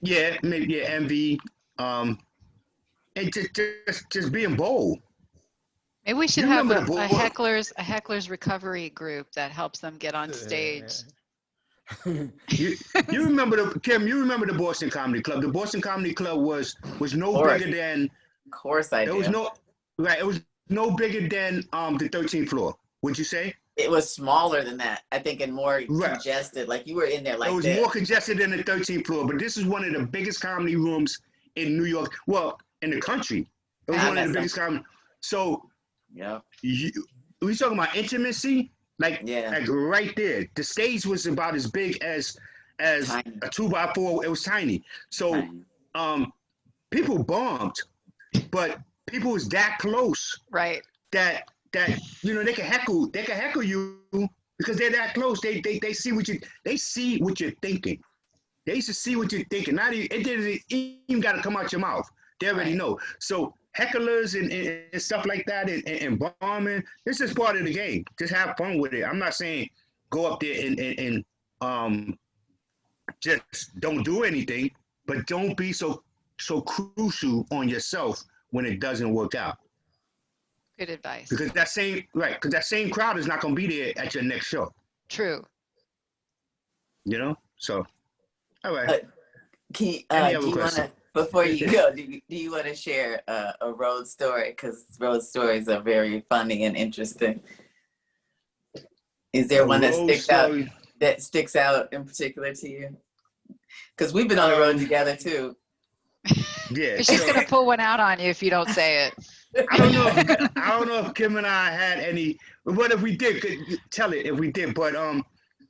Yeah, maybe envy, and just being bold. Maybe we should You have remember a the hecklers recovery group that helps them get on stage. You remember Kim? You remember the Boston Comedy Club? The Boston Comedy Club was no bigger than. Of course I do. It was no bigger than the 13th floor. Would you say? It was smaller than that, I think, and more congested. Like you were in there like it was this. more congested than the 13th floor, but this is one of the biggest comedy rooms in New York. Well, in the country, it was one of the biggest comedy. So, yeah, we talking about intimacy, like right there. The stage was about as big as tiny. a 2x4. It was tiny. So, people bombed, but people was that close, right? That they can heckle you because they're that close. They see what you're thinking. They used to see what you're thinking. It didn't even got to come out your mouth. They already know. So hecklers and stuff like that and bombing, this is part of the game. Just have fun with it. I'm not saying go up there and just don't do anything, but don't be so crucial on yourself when it doesn't work out. Good advice. Because that same crowd is not going to be there at your next show. True. You know? So, all right. Do you want to, before you go, do you want to share a road story? Because road stories are very funny and interesting. Is there one that sticks out? that sticks out in particular to you? Because we've been on the road together too. Yeah. She's gonna pull one out on you if you don't say it. I don't know if Kim and I had any. But if we did, tell it if we did. But I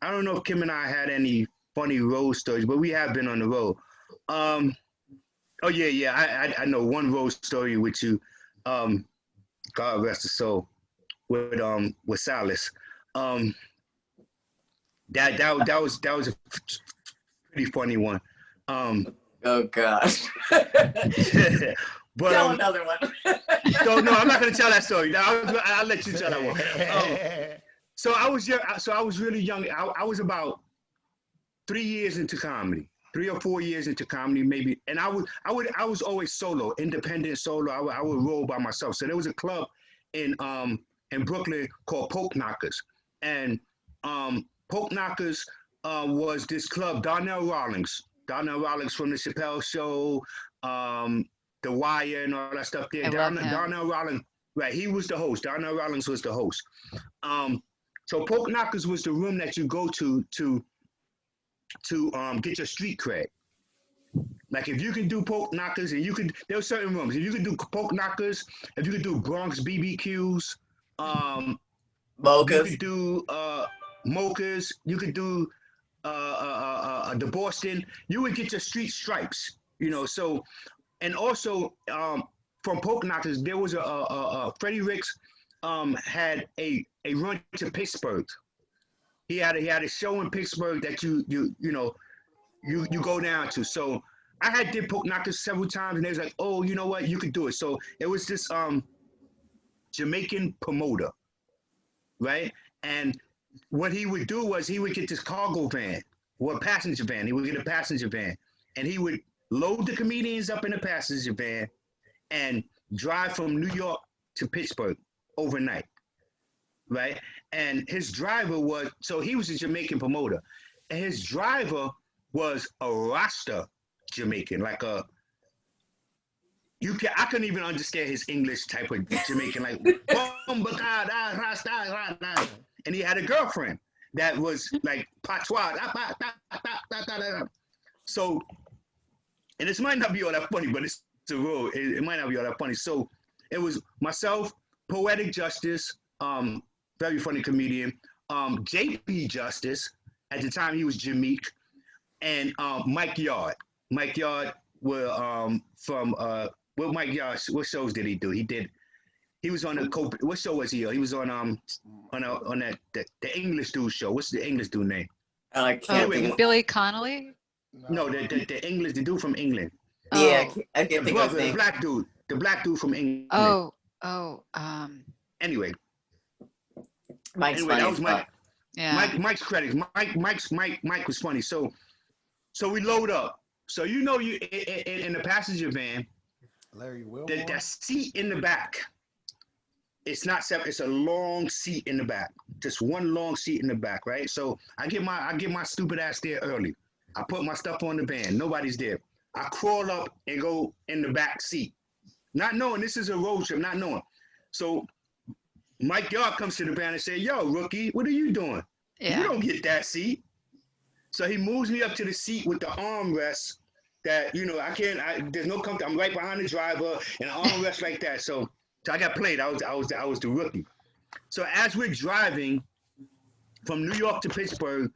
don't know if Kim and I had any funny road stories. But we have been on the road. Oh yeah. I know one road story with you. God rest his soul. With Silas. That was a pretty funny one. Oh gosh. But, tell another one. So no, I'm not gonna tell that story. I'll let you tell that one. So I was really young. I was about 3 years into comedy, 3 or 4 years into comedy, maybe. And I was always solo, independent solo. I would roll by myself. So there was a club in Brooklyn called Poke Knockers, and Poke Knockers was this club. Darnell Rawlings from the Chappelle Show, The Wire, and all that stuff there. Darnell Rawlings, right? He was the host. Darnell Rawlings was the host. So Poke Knockers was the room that you go to get your street cred. Like if you can do Poke Knockers, and there were certain rooms. If you could do Poke Knockers, if you could do Bronx BBQs, Mochas. you could do Mochas, you could do the Boston, you would get your street stripes, so, and also from Poke Knockers, there was a Freddie Ricks had a run to Pittsburgh. He had a show in Pittsburgh that you go down to. So I did Poke Knockers several times, and they was like, oh, you know what, you could do it. So it was this Jamaican promoter, right? And what he would do was he would get this cargo van, or a passenger van. He would get a passenger van, and he would load the comedians up in the passenger van and drive from New York to Pittsburgh overnight, right? And his driver he was a Jamaican promoter, and his driver was a Rasta Jamaican, like I couldn't even understand his English type of Jamaican, like, and he had a girlfriend that was like patois. So, and this might not be all that funny, but it's the rule. It might not be all that funny. So it was myself, Poetic Justice, very funny comedian, JP Justice, at the time he was Jameek, and Mike Yard. Mike Yard were from Mike Yard, what shows did he do? He was on what show was he on? He was on that the English dude show. What's the English dude name? I can't think of Billy Connolly? No, the English, the dude from England. Yeah, I can't think of his name. The black dude from England. Anyway. That was Mike. Yeah. Mike's credits. Mike was funny. So we load up. So you in the passenger van, Larry Wilmore, that seat in the back, it's not separate, it's a long seat in the back. Just one long seat in the back, right? So I get my stupid ass there early. I put my stuff on the van. Nobody's there. I crawl up and go in the back seat. Not knowing this is a road trip, not knowing. So Mike Yard comes to the van and say, yo, rookie, what are you doing? Yeah. You don't get that seat. So he moves me up to the seat with the armrest that, there's no comfort. I'm right behind the driver and an armrest like that. So I got played. I was the rookie. So as we're driving from New York to Pittsburgh,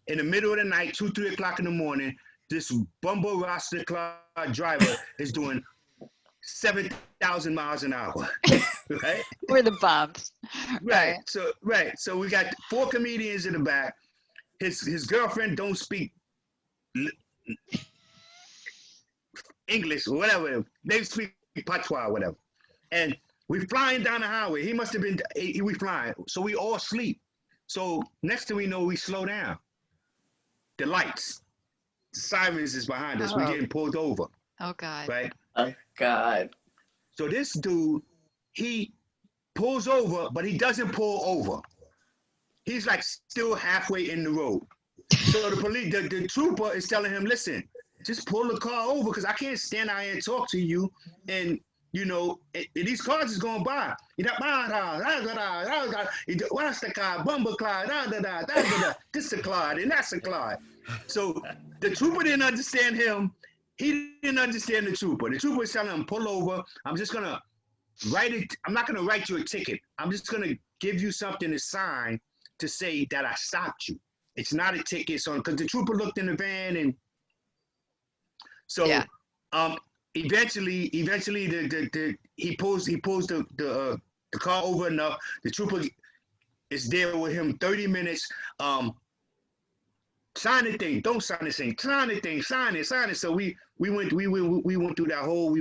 in the middle of the night, 2, 3 o'clock in the morning, this Bumbo Rasta Club driver is doing 7,000 miles an hour, right? We're the bumps. Right. So we got 4 comedians in the back. His girlfriend don't speak English or whatever. They speak patois or whatever. And we flying down the highway. He must have been, we flying. So we all sleep. So next thing we know, we slow down. The lights, sirens is behind us. We're getting pulled over. Oh, God. Right? Oh, God. So this dude, he pulls over, but he doesn't pull over. He's like still halfway in the road. So the police, the trooper is telling him, listen, just pull the car over because I can't stand out here and talk to you and you know, these cars is going by. What's the car? Bumble car, this a Clyde, and that's a Clyde. So the trooper didn't understand him. He didn't understand the trooper. The trooper was telling him, pull over. I'm just going to write it. I'm not going to write you a ticket. I'm just going to give you something to sign to say that I stopped you. It's not a ticket. So, because the trooper looked in the van, and so eventually he pulls the car over enough. The trooper is there with him 30 minutes. Sign the thing, don't sign the thing, sign the thing, sign it. So we went through that whole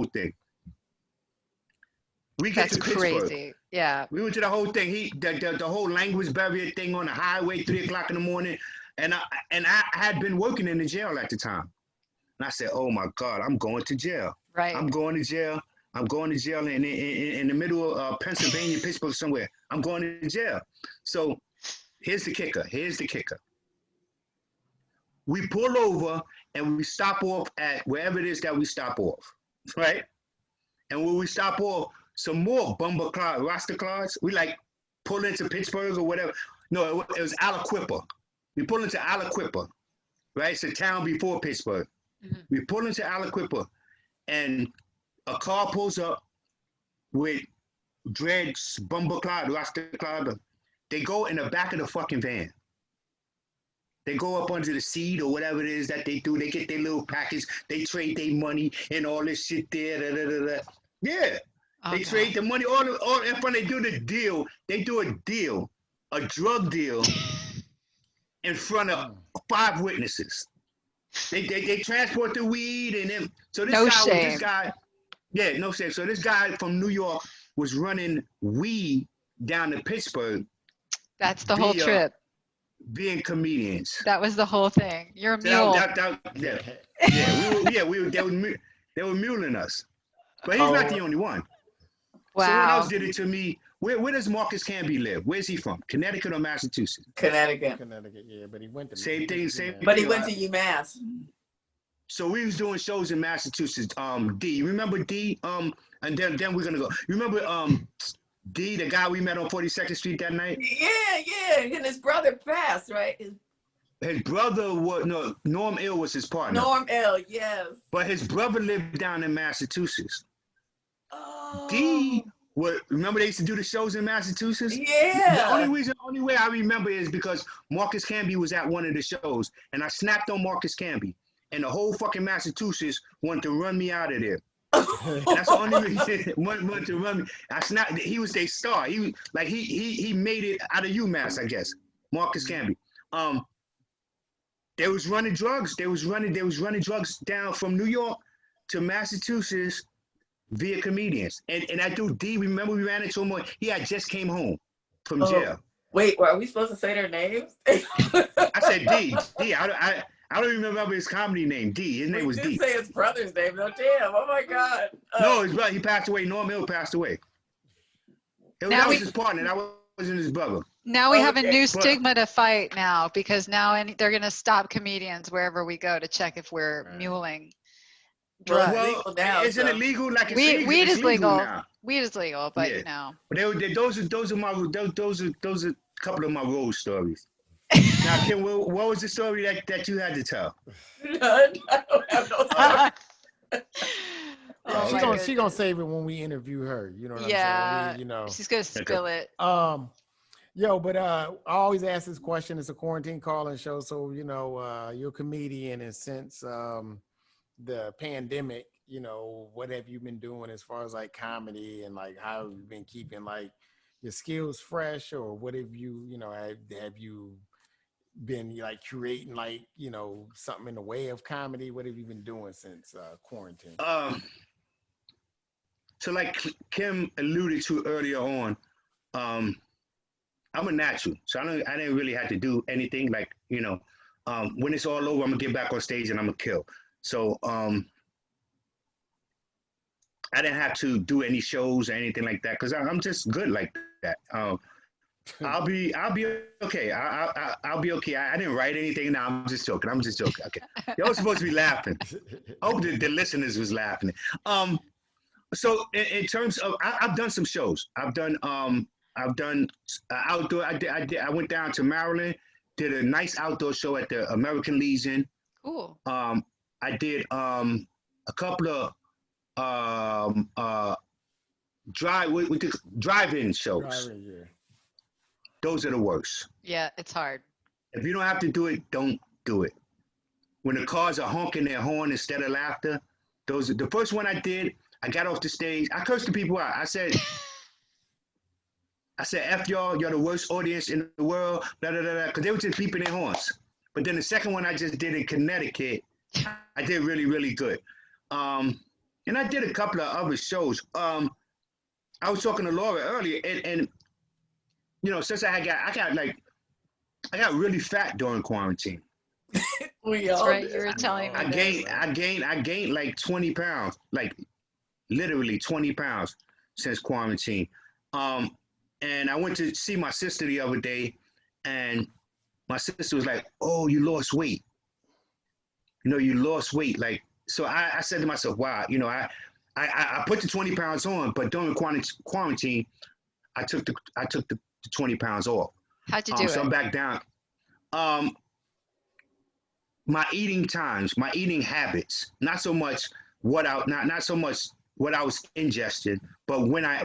thing. We get That's to Pittsburgh. crazy. Yeah. We went to the whole thing. The whole language barrier thing on the highway, 3 o'clock in the morning. And I had been working in the jail at the time. And I said, oh my God, I'm going to jail. Right. I'm going to jail. I'm going to jail in the middle of Pennsylvania, Pittsburgh somewhere. I'm going to jail. So here's the kicker. We pull over and we stop off at wherever it is that we stop off, right? And when we stop off, some more bumper cars, roster cars, we like pull into Pittsburgh or whatever. No, it was Aliquippa. We pull into Aliquippa, right? It's a town before Pittsburgh. Mm-hmm. We pull into Aliquippa, and a car pulls up with dreads, bumper cloud, roster cloud. They go in the back of the fucking van. They go up under the seat or whatever it is that they do. They get their little package. They trade their money and all this shit there. Yeah. They trade the money. All when they do the deal, they do a drug deal in front of 5 witnesses. They transport the weed and then so this guy, no shame. So this guy from New York was running weed down to Pittsburgh. That's the whole trip. Being comedians. That was the whole thing. You're a mule. They were muling us. But he's not the only one. Wow. Someone else did it to me. Where does Marcus Camby live? Where's he from? Connecticut or Massachusetts? Connecticut, yeah, but he went to same thing. But he went to UMass. So we was doing shows in Massachusetts. D, you remember D? And then we're gonna go. You remember D, the guy we met on 42nd Street that night? Yeah. And his brother passed, right? His brother was Norm Ill was his partner. Norm Ill, yes. But his brother lived down in Massachusetts. Oh. D, remember they used to do the shows in Massachusetts? Yeah. The only way I remember is because Marcus Camby was at one of the shows, and I snapped on Marcus Camby, and the whole fucking Massachusetts wanted to run me out of there. That's the only reason wanted to run me. I snapped. He was their star. He made it out of UMass, I guess. Marcus Camby. They was running drugs. They was running drugs down from New York to Massachusetts via comedians. And that dude D, remember we ran into him. He had just came home from jail. Wait, are we supposed to say their names? I said D. I don't even remember his comedy name. D. His name was D. You did say his brother's name. No, damn. Oh my God. No, his brother. He passed away. Norm Hill passed away. That was his partner. That wasn't his brother. Now we have a new stigma to fight now, because now they're going to stop comedians wherever we go to check if we're muling drugs. Well, isn't it legal? Like weed is legal. Now. Weed is legal, but you know. But those are a couple of my road stories. Now, Ken, what was the story that you had to tell? None. I don't have no story. She gonna save it when we interview her. You know what I'm saying? She's gonna spill it. But I always ask this question. It's a quarantine call-in show, so you're a comedian, and since the pandemic, what have you been doing as far as like comedy, and like how have you been keeping like your skills fresh, or what have you have you been like creating like something in the way of comedy? What have you been doing since quarantine? So like Kim alluded to earlier on, I'm a natural, so I didn't really have to do anything. Like when it's all over, I'm gonna get back on stage and I'm gonna kill. So I didn't have to do any shows or anything like that because I'm just good like that. I'll be okay. I'll be okay. I didn't write anything. No, I'm just joking. Okay. Y'all supposed to be laughing. I hope the listeners was laughing. So in terms of, I've done some shows. I've done outdoor. I went down to Maryland, did a nice outdoor show at the American Legion. Cool. I did a couple of drive-in shows. Yeah. Those are the worst. Yeah, it's hard. If you don't have to do it, don't do it. When the cars are honking their horn instead of laughter, the first one I did, I got off the stage. I cursed the people out. I said, F y'all, you're the worst audience in the world, blah, blah, blah, blah, because they were just beeping their horns. But then the second one I just did in Connecticut, I did really, really good. And I did a couple of other shows. I was talking to Laura earlier, and since I got really fat during quarantine. That's right. You were telling me. I gained like 20 pounds, like literally 20 pounds since quarantine. And I went to see my sister the other day, and my sister was like, "Oh, you lost weight. You lost weight." Like, so I said to myself, "Wow, I put the 20 pounds on, but during quarantine, I took the 20 pounds off." How'd you do it? So I'm back down. My eating times, my eating habits, not so much what I was ingested, but when I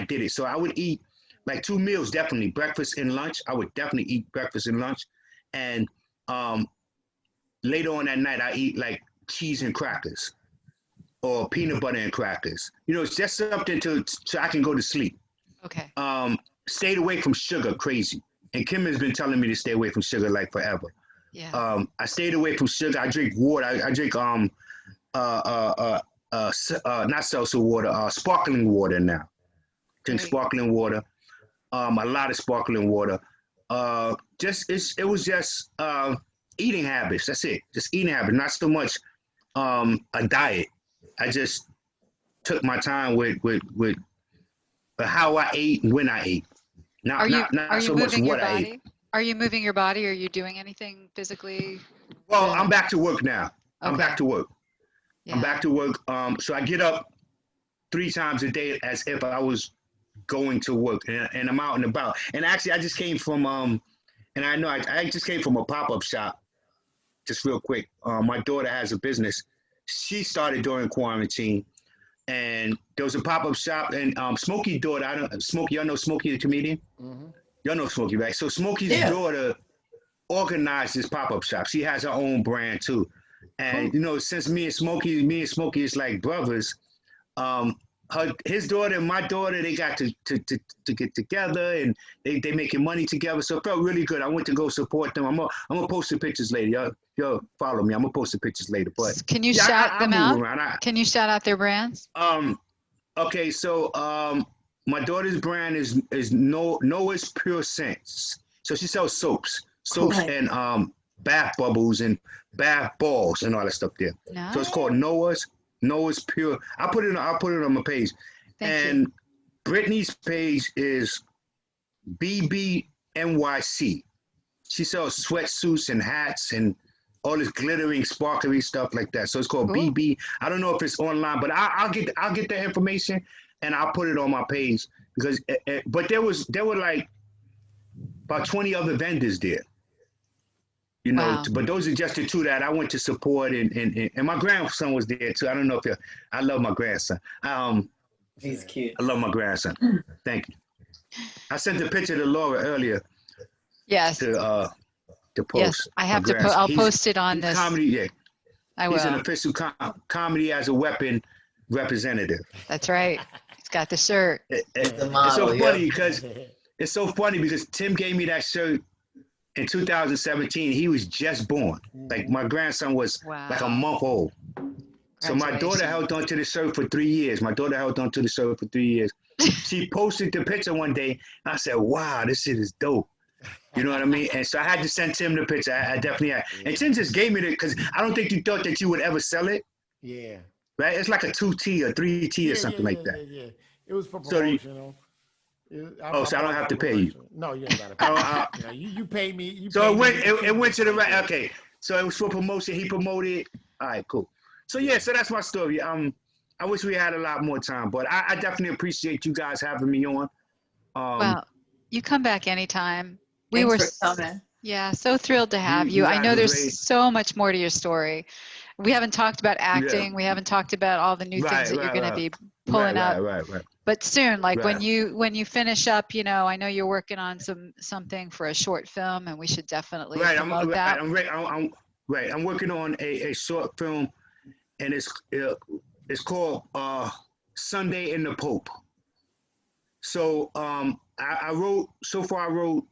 did it. So I would eat like 2 meals, definitely breakfast and lunch. I would definitely eat breakfast and lunch, and later on that night I eat like cheese and crackers or peanut butter and crackers. It's just something so I can go to sleep. Okay. Stayed away from sugar, crazy. And Kim has been telling me to stay away from sugar like forever. Yeah. I stayed away from sugar. I drink water. I drink not seltzer water, sparkling water now. Drink sparkling water. A lot of sparkling water. It was just eating habits. That's it. Just eating habits. Not so much a diet. I just took my time with how I ate and when I ate. Not so much what I ate. Are you moving your body? Are you doing anything physically? Well, I'm back to work now. Okay. I'm back to work. Yeah. I'm back to work. So I get up 3 times a day as if I was going to work, and I'm out and about. And actually, I just came from I just came from a pop-up shop. Just real quick, my daughter has a business. She started during quarantine, and there was a pop-up shop. And Smokey's daughter, y'all know Smokey the comedian. Mm-hmm. Y'all know Smokey, right? So Smokey's daughter organized this pop-up shop. She has her own brand too. And since me and Smokey is like brothers. His daughter and my daughter, they got to get together, and they making money together. So it felt really good. I went to go support them. I'm gonna post the pictures later. Y'all follow me. I'm gonna post the pictures later. But can you shout them out? Can you shout out their brands? Okay. So my daughter's brand is Noah's Pure Scents. So she sells soaps and bath bubbles and bath balls and all that stuff there. Nice. So it's called Noah's Pure. I'll put it on my page. Thank you. Brittany's page is BBNYC. She sells sweatsuits and hats and all this glittering, sparkly stuff like that. So it's called BB. I don't know if it's online, but I'll get that information and I'll put it on my page because. But there were like about 20 other vendors there. Wow. But those are just the 2 that I went to support, and my grandson was there too. I don't know if I love my grandson. He's cute. I love my grandson. Thank you. I sent a picture to Laura earlier. Yes. To post. Yes, I have to. I'll post it on this. Comedy, yeah. I will. He's an official comedy as a weapon representative. That's right. He's got the shirt. It's so funny because Tim gave me that shirt. In 2017, he was just born. Like my grandson was like a month old. So my daughter held on to the shirt for 3 years. She posted the picture one day. And I said, "Wow, this shit is dope." You know what I mean? And so I had to send Tim the picture. I definitely had. And Tim just gave me it because I don't think you thought that you would ever sell it. Yeah. Right? It's like a 2T or 3T or something like that. Yeah. It was for promotional. So I don't have to pay you. No, you ain't gotta pay me. You pay me. So it went to the right. Okay, so it was for promotion. He promoted. All right, cool. So yeah, so that's my story. I wish we had a lot more time, but I definitely appreciate you guys having me on. Well, you come back anytime. Thanks for coming. Yeah, so thrilled to have you. I know there's so much more to your story. We haven't talked about acting. We haven't talked about all the new things that you're going to be pulling up. Right. But soon, like when you finish up, I know you're working on something for a short film, and we should definitely promote that. I'm working on a short film, and it's called Sunday in the Pope. So I wrote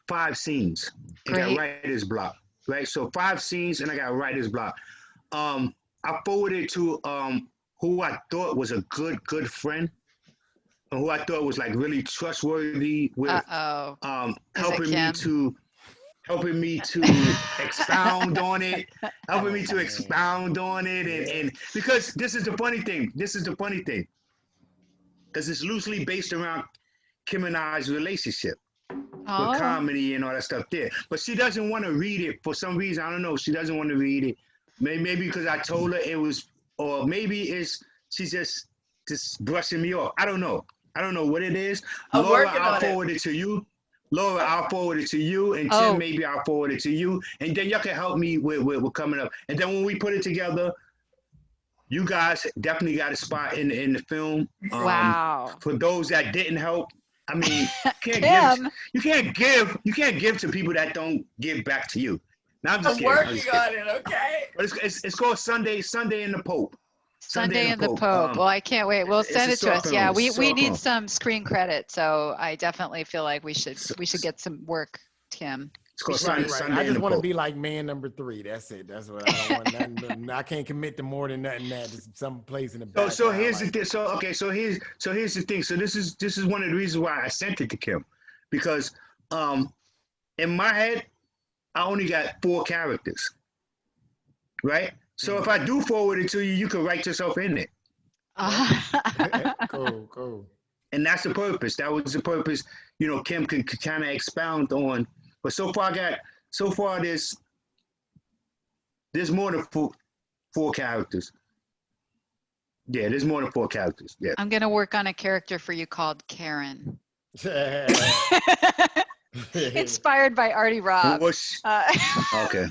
5 scenes and got writer's block, right? So 5 scenes and I got writer's block. I forwarded to who I thought was a good friend, and who I thought was like really trustworthy with helping me to expound on it, and because this is the funny thing, because it's loosely based around Kim and I's relationship. With comedy and all that stuff there. But she doesn't want to read it for some reason. I don't know. She doesn't want to read it. Maybe because I told her it was, or maybe she's just brushing me off. I don't know what it is. Laura, I'll forward it to you. And Tim, maybe I'll forward it to you. And then y'all can help me with coming up. And then when we put it together, you guys definitely got a spot in the film. Wow. For those that didn't help, I mean, you can't give to people that don't give back to you. Now I'm just kidding. Working on it, okay? But it's called Sunday in the Pope. Sunday in the Pope. Well, I can't wait. We'll send it to us. Yeah, we need some screen credit, so I definitely feel like we should get some work, Kim. It's called Sunday I just want to Pope. be like man number 3. That's it. That's what I don't want. Nothing. I can't commit to more than nothing. That just some place in the back. So here's the thing. So here's the thing. So this is one of the reasons why I sent it to Kim, because in my head I only got 4 characters, right? So if I do forward it to you, you can write yourself in it. Cool. And that's the purpose. That was the purpose. Kim can kind of expound on. But so far there's more than 4 characters. Yeah, there's more than 4 characters. Yeah. I'm gonna work on a character for you called Karen. Inspired by Artie Robb. Okay.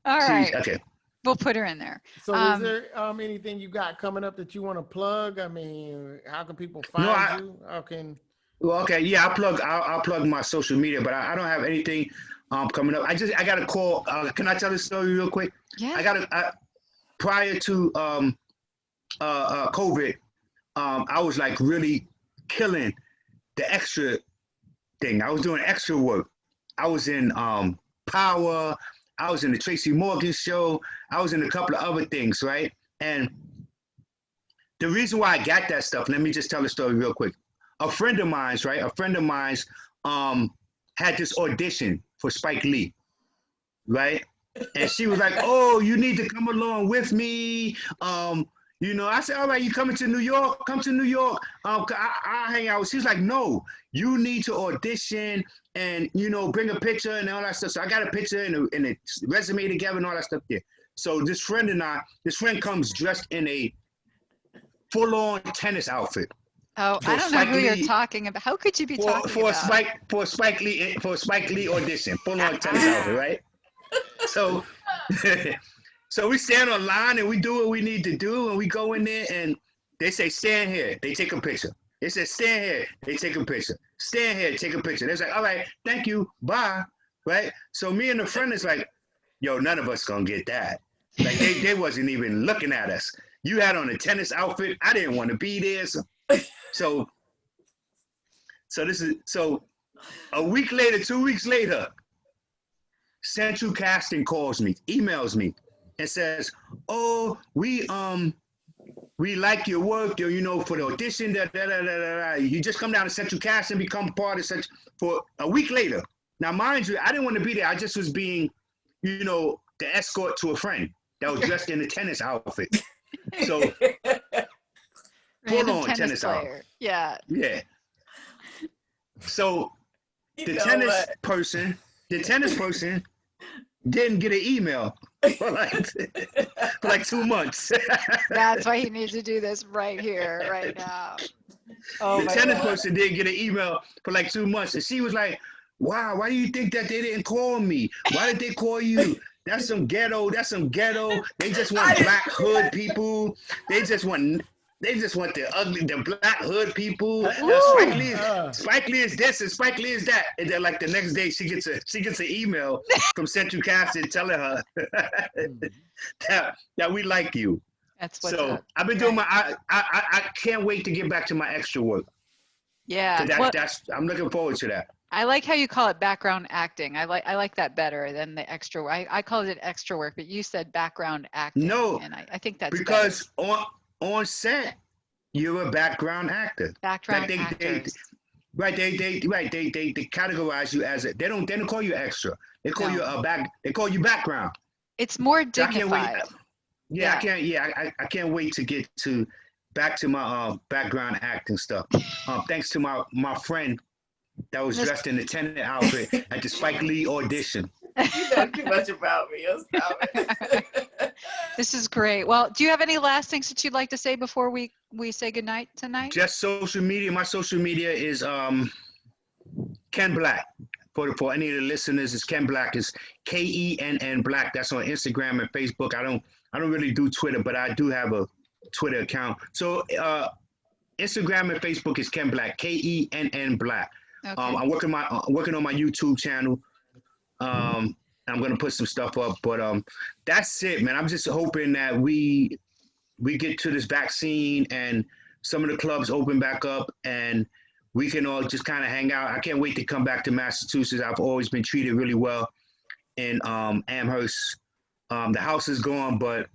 All right. Okay. We'll put her in there. So is there anything you got coming up that you want to plug? I mean, how can people find you? Well, okay, yeah, I'll plug my social media, but I don't have anything coming up. I got a call. Can I tell the story real quick? Yeah. Prior to COVID, I was like really killing the extra thing. I was doing extra work. I was in Power. I was in the Tracy Morgan Show. I was in a couple of other things, right? And the reason why I got that stuff, let me just tell the story real quick. A friend of mine's had this audition for Spike Lee, right? And she was like, "Oh, you need to come along with me." I said, "All right, you coming to New York? Come to New York. I'll hang out." She was like, "No, you need to audition and bring a picture and all that stuff." So I got a picture and a resume together and all that stuff there. So this friend comes dressed in a full-on tennis outfit. Oh, I don't know who you're talking about. How could you be talking about? For a Spike Lee audition, full-on tennis outfit, right? So, so we stand on line and we do what we need to do, and we go in there and they say, "Stand here." They take a picture. They said, "Stand here." They take a picture. Stand here. Take a picture. They're like, "All right, thank you, bye." Right? So me and the friend is like, "Yo, none of us gonna get that." Like they wasn't even looking at us. You had on a tennis outfit. I didn't want to be there. So a week later, 2 weeks later, Central Casting calls me, emails me, and says, "Oh, we like your work, for the audition, You just come down to Central Casting, become part of such." For a week later. Now, mind you, I didn't want to be there. I just was being, the escort to a friend that was dressed in a tennis outfit. So full on tennis outfit. Yeah. Yeah. So You the know tennis what? person didn't get an email for like 2 months. That's why he needs to do this right here, right now. Oh The my tennis God. person didn't get an email for like 2 months, and she was like, "Wow, why do you think that they didn't call me? Why did they call you? That's some ghetto. That's some ghetto. They just want black hood people. They just want." They just want the black hood people. Spike Lee is this and Spike Lee is that. And then like the next day she gets an email from Central Casting telling her that we like you. That's what's So up. I've been doing I can't wait to get back to my extra work. Yeah. I'm looking forward to that. I like how you call it background acting. I like that better than the extra work. I called it extra work, but you said background acting. No, and I think that's because better. on set you're a background actor. Background actors. They categorize you as they don't call you extra. They call you they call you background. It's more So I can't dignified. wait. I can't wait to get back to my background acting stuff. Thanks to my friend that was dressed in the tenant outfit at the Spike Lee audition. You know too much about me. You'll stop it. This is great. Well, do you have any last things that you'd like to say before we say goodnight tonight? Just social media. My social media is Kenn Black. For any of the listeners, it's Kenn Black. It's KENN Black. That's on Instagram and Facebook. I don't really do Twitter, but I do have a Twitter account. So Instagram and Facebook is Kenn Black. KENN Black. Okay. I'm working on my YouTube channel. I'm gonna put some stuff up, but that's it, man. I'm just hoping that we get to this vaccine and some of the clubs open back up and we can all just kind of hang out. I can't wait to come back to Massachusetts. I've always been treated really well in Amherst. The house is gone, but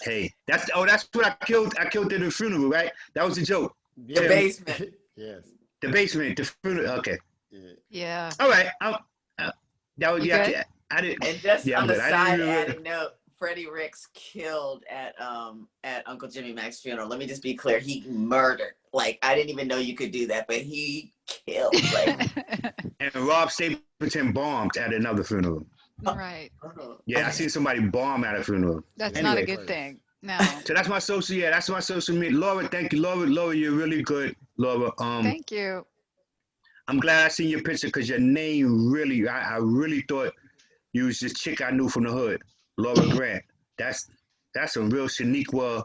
hey, that's what I killed. I killed at the funeral, right? That was a joke. The basement. Yes. The basement. The funeral. Okay. Yeah. All right. That was I didn't. And just on the side really, note, Freddie Ricks killed at Uncle Jimmy Mac's funeral. Let me just be clear. He murdered. Like, I didn't even know you could do that, but he killed. Like. And Rob Stapleton bombed at another funeral. Right. Yeah, I seen somebody bomb at a funeral. That's not a good thing. No. So that's my social. Yeah, that's my social media. Laura, thank you, Laura. Laura, you're really good, Laura. Thank you. I'm glad I seen your picture because your name really, I really thought you was this chick I knew from the hood, Laura Grant. That's a real Shaniqua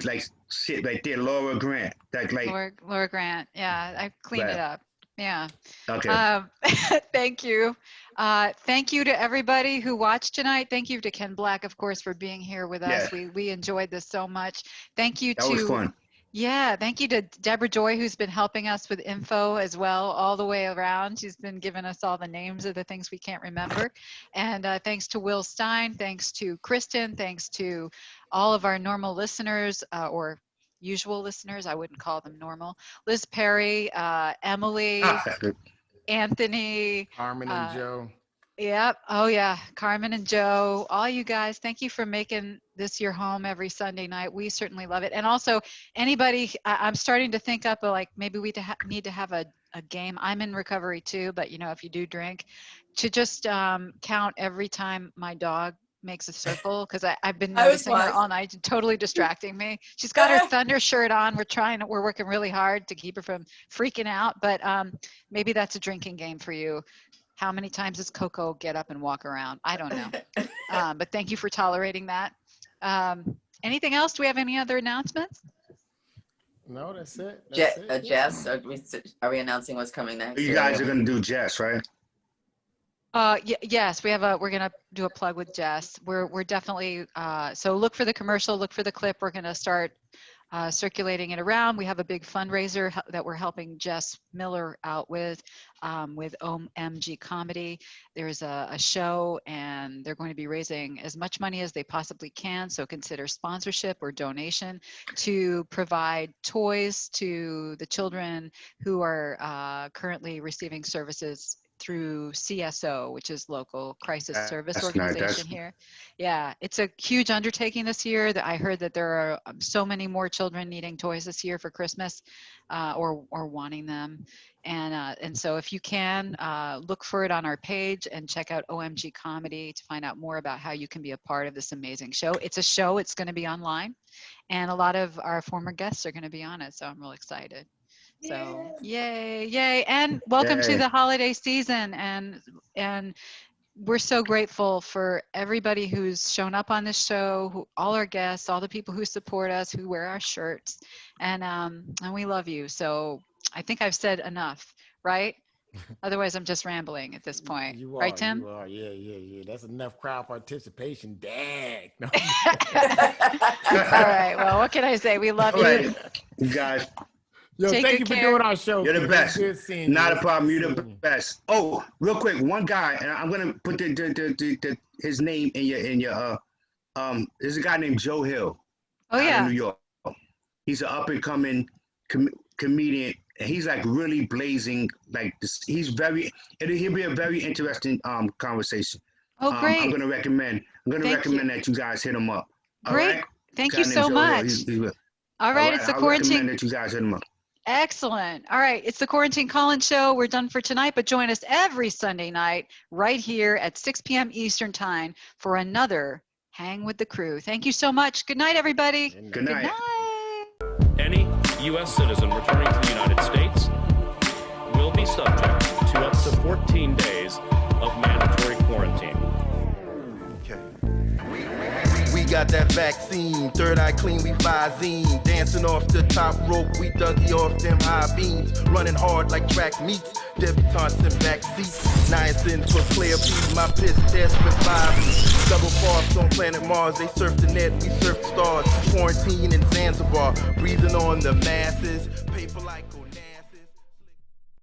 like shit right there, Laura Grant. Laura Grant. Yeah, I cleaned it up. Yeah. Okay. Thank you. Thank you to everybody who watched tonight. Thank you to Kenn Black, of course, for being here with us. We enjoyed this so much. Thank you that was fun. Yeah, thank you to Deborah Joy, who's been helping us with info as well, all the way around. She's been giving us all the names of the things we can't remember. And thanks to Will Stein, thanks to Kristen, thanks to all of our normal listeners or usual listeners. I wouldn't call them normal. Liz Perry, Emily, Anthony. Carmen and Joe. Yep. Oh yeah. Carmen and Joe, all you guys, thank you for making this your home every Sunday night. We certainly love it. And also anybody, I'm starting to think up like maybe we need to have a game. I'm in recovery too, but you know, if you do drink, to just count every time my dog makes a circle, because I've been noticing her all night, totally distracting me. She's got her Thunder shirt on. We're working really hard to keep her from freaking out, but maybe that's a drinking game for you. How many times does Coco get up and walk around? I don't know. But thank you for tolerating that. Anything else? Do we have any other announcements? No, that's it. Jess, are we announcing what's coming next? You guys are going to do Jess, right? Yes, we're going to do a plug with Jess. We're definitely, so look for the commercial, look for the clip. We're going to start circulating it around. We have a big fundraiser that we're helping Jess Miller out with OMG Comedy. There's a show and they're going to be raising as much money as they possibly can. So consider sponsorship or donation to provide toys to the children who are currently receiving services through CSO, which is local crisis service That's organization here. Yeah, it's a huge undertaking this year. That I heard that there are so many more children needing toys this year for Christmas, or wanting them. And so if you can, look for it on our page and check out OMG Comedy to find out more about how you can be a part of this amazing show. It's a show, it's going to be online, and a lot of our former guests are going to be on it, so I'm real excited. So yay, and welcome to the holiday season, and we're so grateful for everybody who's shown up on this show, all our guests, all the people who support us, who wear our shirts, and we love you. So I think I've said enough, right? Otherwise, I'm just rambling at this point. You are, right, Tim? You are. Yeah. That's enough crowd participation. Dang. No. All right. Well, what can I say? We love you. You guys. Yo, thank you for doing our show. You're the best. Not a problem. You're the best. Oh, real quick, one guy, and I'm gonna put his name in your there's a guy named Joe Hill. Oh yeah. In New York. He's an up and coming comedian. And he's like really blazing like this. He'll be a very interesting conversation. Oh great. I'm gonna recommend that you guys hit him up. Great. Right? Thank you so much. All right, it's the quarantine. I recommend that you guys hit him up. Excellent. All right, it's the Quarantine Call-In Show. We're done for tonight, but join us every Sunday night right here at 6 p.m. Eastern Time for another Hang with the Crew. Thank you so much. Good night, everybody. Good night. Any U.S. citizen returning to the United States will be subject to up to 14 days of mandatory quarantine. We got that vaccine, third eye clean, we Visine. Dancing off the top rope, we Dougie off them high beams. Running hard like track meets, debutantes in back seats. 9 cents for clear P, my piss desperate vibes. Double parks on planet Mars, they surf the net, we surf the stars. Quarantine in Zanzibar, breathing on the masses. Paper like